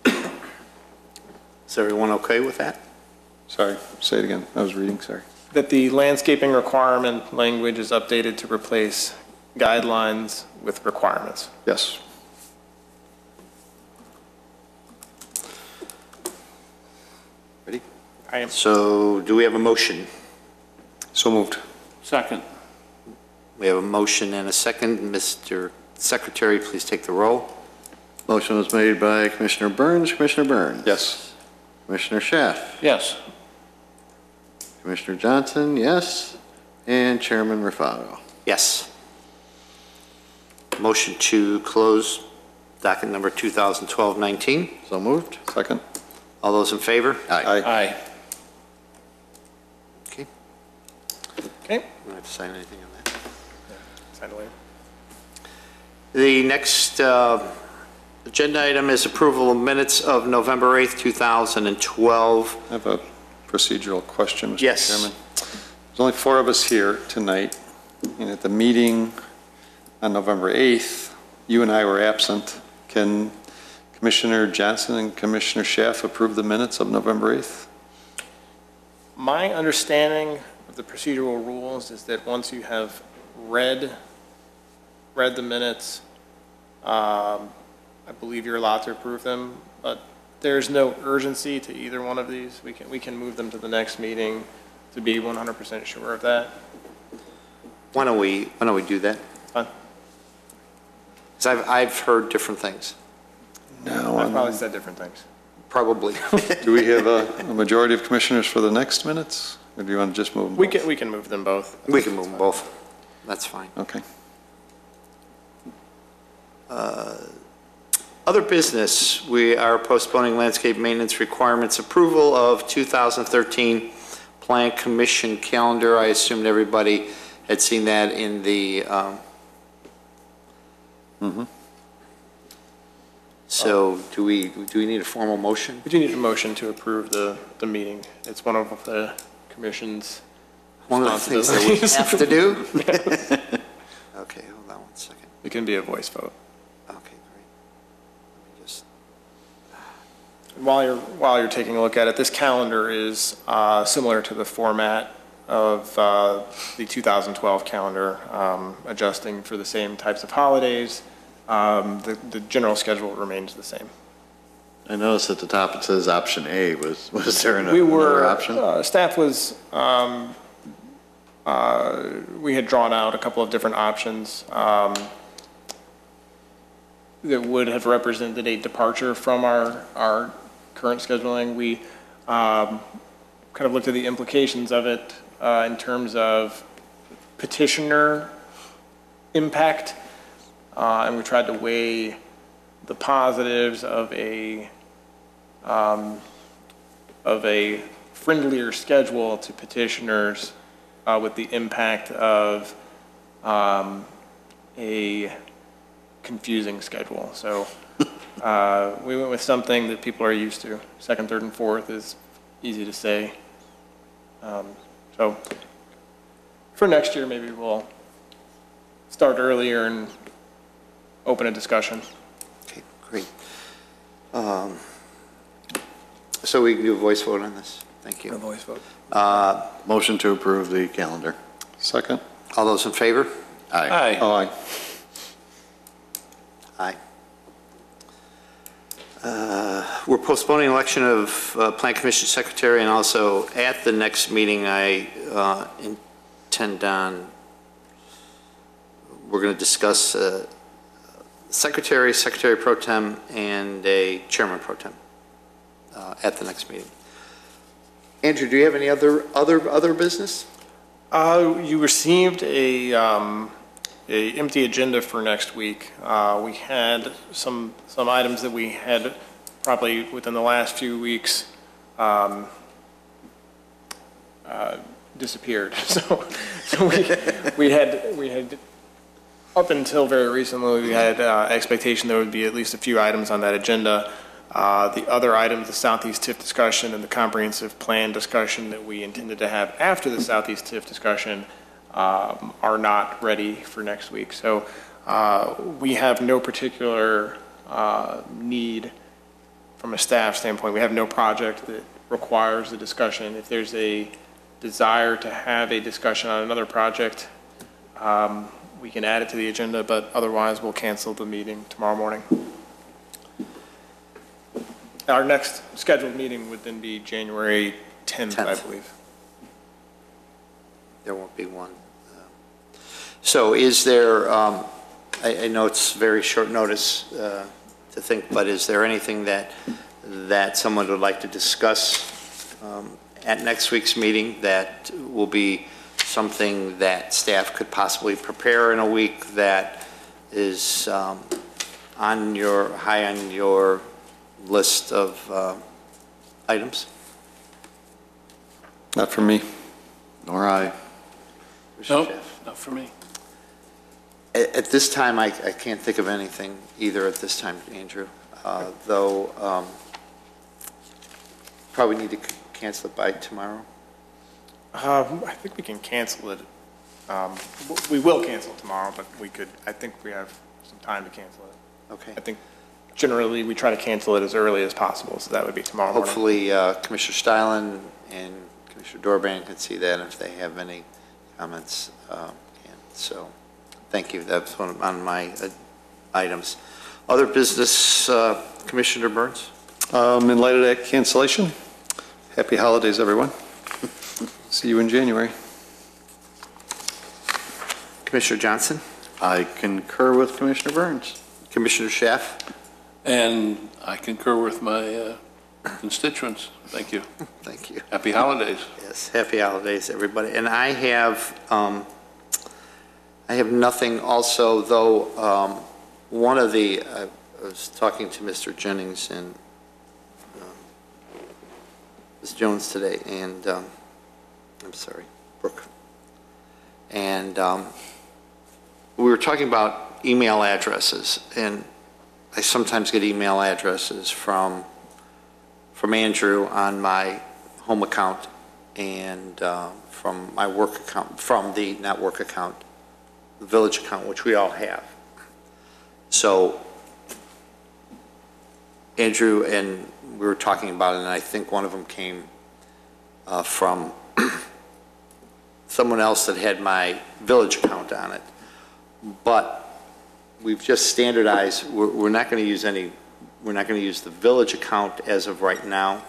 Speaker 1: Is everyone okay with that?
Speaker 7: Sorry, say it again. I was reading, sorry.
Speaker 3: That the landscaping requirement language is updated to replace guidelines with requirements.
Speaker 7: Yes.
Speaker 1: Ready?
Speaker 3: I am.
Speaker 1: So do we have a motion?
Speaker 7: So moved.
Speaker 6: Second.
Speaker 1: We have a motion and a second. Mr. Secretary, please take the roll.
Speaker 2: Motion was made by Commissioner Burns. Commissioner Burns?
Speaker 7: Yes.
Speaker 2: Commissioner Schaaf?
Speaker 6: Yes.
Speaker 2: Commissioner Johnson, yes. And Chairman Raffato?
Speaker 1: Yes. Motion to close docket number 2012-19.
Speaker 2: So moved?
Speaker 7: Second.
Speaker 1: All those in favor?
Speaker 2: Aye.
Speaker 6: Aye.
Speaker 1: Okay.
Speaker 3: Okay.
Speaker 1: I don't have to sign anything on that.
Speaker 3: Sign it later.
Speaker 1: The next agenda item is approval of minutes of November 8th, 2012.
Speaker 7: I have a procedural question, Mr.
Speaker 1: Yes.
Speaker 7: Chairman. There's only 4 of us here tonight, and at the meeting on November 8th, you and I were absent. Can Commissioner Johnson and Commissioner Schaaf approve the minutes of November 8th?
Speaker 3: My understanding of the procedural rules is that once you have read the minutes, I believe you're allowed to approve them, but there's no urgency to either one of these. We can move them to the next meeting to be 100% sure of that.
Speaker 1: Why don't we do that?
Speaker 3: Fine.
Speaker 1: Because I've heard different things,
Speaker 7: Now,
Speaker 3: I've probably said different things.
Speaker 1: probably.
Speaker 7: do we have a majority of commissioners for the next minutes? Or do you want to just move them?
Speaker 3: We can move them both.
Speaker 1: We can move them both. That's fine.
Speaker 7: Okay.
Speaker 1: Other business, we are postponing landscape maintenance requirements approval of 2013 Plan Commission calendar. I assumed everybody had seen that in the, so do we need a formal motion?
Speaker 3: We do need a motion to approve the meeting. It's one of the commission's
Speaker 1: One of the things that we have to do? Okay, hold on one second.
Speaker 3: It can be a voice vote.
Speaker 1: Okay, great. Let me just,
Speaker 3: While you're taking a look at it, this calendar is similar to the format of the 2012 calendar, adjusting for the same types of holidays. The general schedule remains the same.
Speaker 2: I noticed at the top it says option A. Was there
Speaker 3: Another
Speaker 2: option?
Speaker 3: Staff was, we had drawn out a couple of different options that would have represented a departure from our current scheduling. We kind of looked at the implications of it in terms of petitioner impact, and we tried to weigh the positives of a friendlier schedule to petitioners with the impact of a confusing schedule. So we went with something that people are used to. Second, third, and fourth is easy to say. So for next year, maybe we'll start earlier and open a discussion.
Speaker 1: okay, great. So we can do a voice vote on this? Thank you.
Speaker 3: A voice vote.
Speaker 2: Motion to approve the calendar.
Speaker 7: Second?
Speaker 1: All those in favor?
Speaker 2: Aye.
Speaker 7: Aye.
Speaker 1: Aye. We're postponing election of Plan Commission Secretary, and also at the next meeting, I intend on, we're going to discuss Secretary Pro Tem, and a Chairman Pro Tem at the next meeting. Andrew, do you have any other business?
Speaker 3: You received a empty agenda for next week. We had some items that we had probably within the last few weeks disappeared. So we had up until very recently, we had expectation there would be at least a few items on that agenda. The other items, the Southeast TIF discussion and the comprehensive plan discussion that we intended to have after the Southeast TIF discussion are not ready for next week. So we have no particular need from a staff standpoint. We have no project that requires a discussion. If there's a desire to have a discussion on another project, we can add it to the agenda, but otherwise we'll cancel the meeting tomorrow morning. Our next scheduled meeting would then be January 10th, I believe.
Speaker 1: There won't be one. So is there, I know it's very short notice to think, but is there anything that someone would like to discuss at next week's meeting that will be something that staff could possibly prepare in a week that is high on your list of items?
Speaker 7: Not for me.
Speaker 2: Nor I.
Speaker 6: Nope, not for me.
Speaker 1: At this time, I can't think of anything either at this time, Andrew, though probably need to cancel it by tomorrow.
Speaker 3: I think we can cancel it. We will cancel tomorrow, but I think we have some time to cancel it.
Speaker 1: Okay.
Speaker 3: I think generally we try to cancel it as early as possible, so that would be tomorrow morning.
Speaker 1: Hopefully, Commissioner Steilen and Commissioner Dorban can see that if they have any comments. So, thank you. That's on my items. Other business, Commissioner Burns?
Speaker 7: In light of that cancellation, happy holidays, everyone. See you in January.
Speaker 1: Commissioner Johnson?
Speaker 2: I concur with Commissioner Burns.
Speaker 1: Commissioner Schaaf?
Speaker 6: And I concur with my constituents. Thank you.
Speaker 1: Thank you.
Speaker 6: Happy holidays.
Speaker 1: Yes, happy holidays, everybody. And I have nothing also, though, one of the, I was talking to Mr. Jennings and Ms. Jones today, and I'm sorry, Brooke. And we were talking about email addresses, and I sometimes get email addresses from Andrew on my home account and from my work account, from the, not work account, the village account, which we all have. So Andrew and we were talking about it, and I think one of them came from someone else that had my village account on it. But we've just standardized, we're not going to use any, we're not going to use the village account as of right now,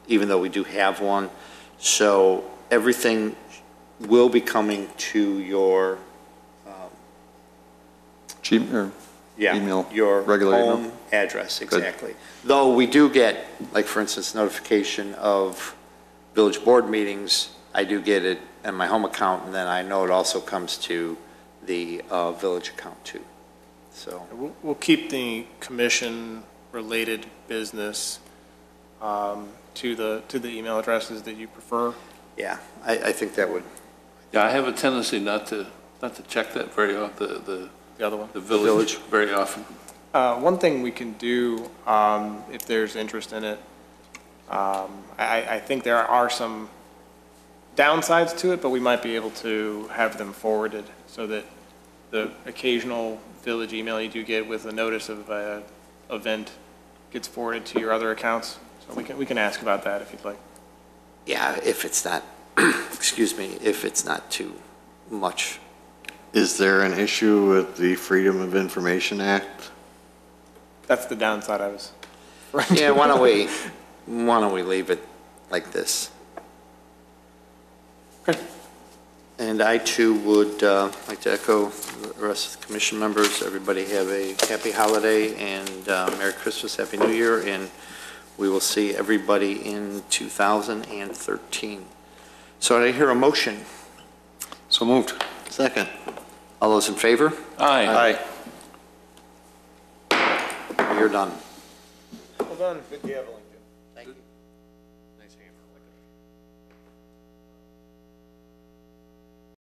Speaker 1: even though we do have one. So everything will be coming to your email, your
Speaker 7: regular email?
Speaker 1: home address, exactly. Though we do get, like for instance, notification of village board meetings, I do get it in my home account, and then I know it also comes to the village account too. So
Speaker 3: We'll keep the commission-related business to the email addresses that you prefer.
Speaker 1: yeah, I think that would,
Speaker 6: Yeah, I have a tendency not to check that very often,
Speaker 3: The other one.
Speaker 6: the village very often.
Speaker 3: One thing we can do, if there's interest in it, I think there are some downsides to it, but we might be able to have them forwarded so that the occasional village email you do get with a notice of an event gets forwarded to your other accounts. So we can ask about that if you'd like.
Speaker 1: yeah, if it's not, excuse me, if it's not too much.
Speaker 2: Is there an issue with the Freedom of Information Act?
Speaker 3: That's the downside I was.
Speaker 1: Yeah, why don't we leave it like this?
Speaker 3: Okay.
Speaker 1: And I too would like to echo the rest of the commission members. Everybody have a happy holiday and Merry Christmas, Happy New Year, and we will see everybody in 2013. So I hear a motion.
Speaker 7: So moved.
Speaker 2: Second.
Speaker 1: All those in favor?
Speaker 6: Aye.
Speaker 7: Aye.
Speaker 1: You're done.
Speaker 3: Well done. Good gaveling.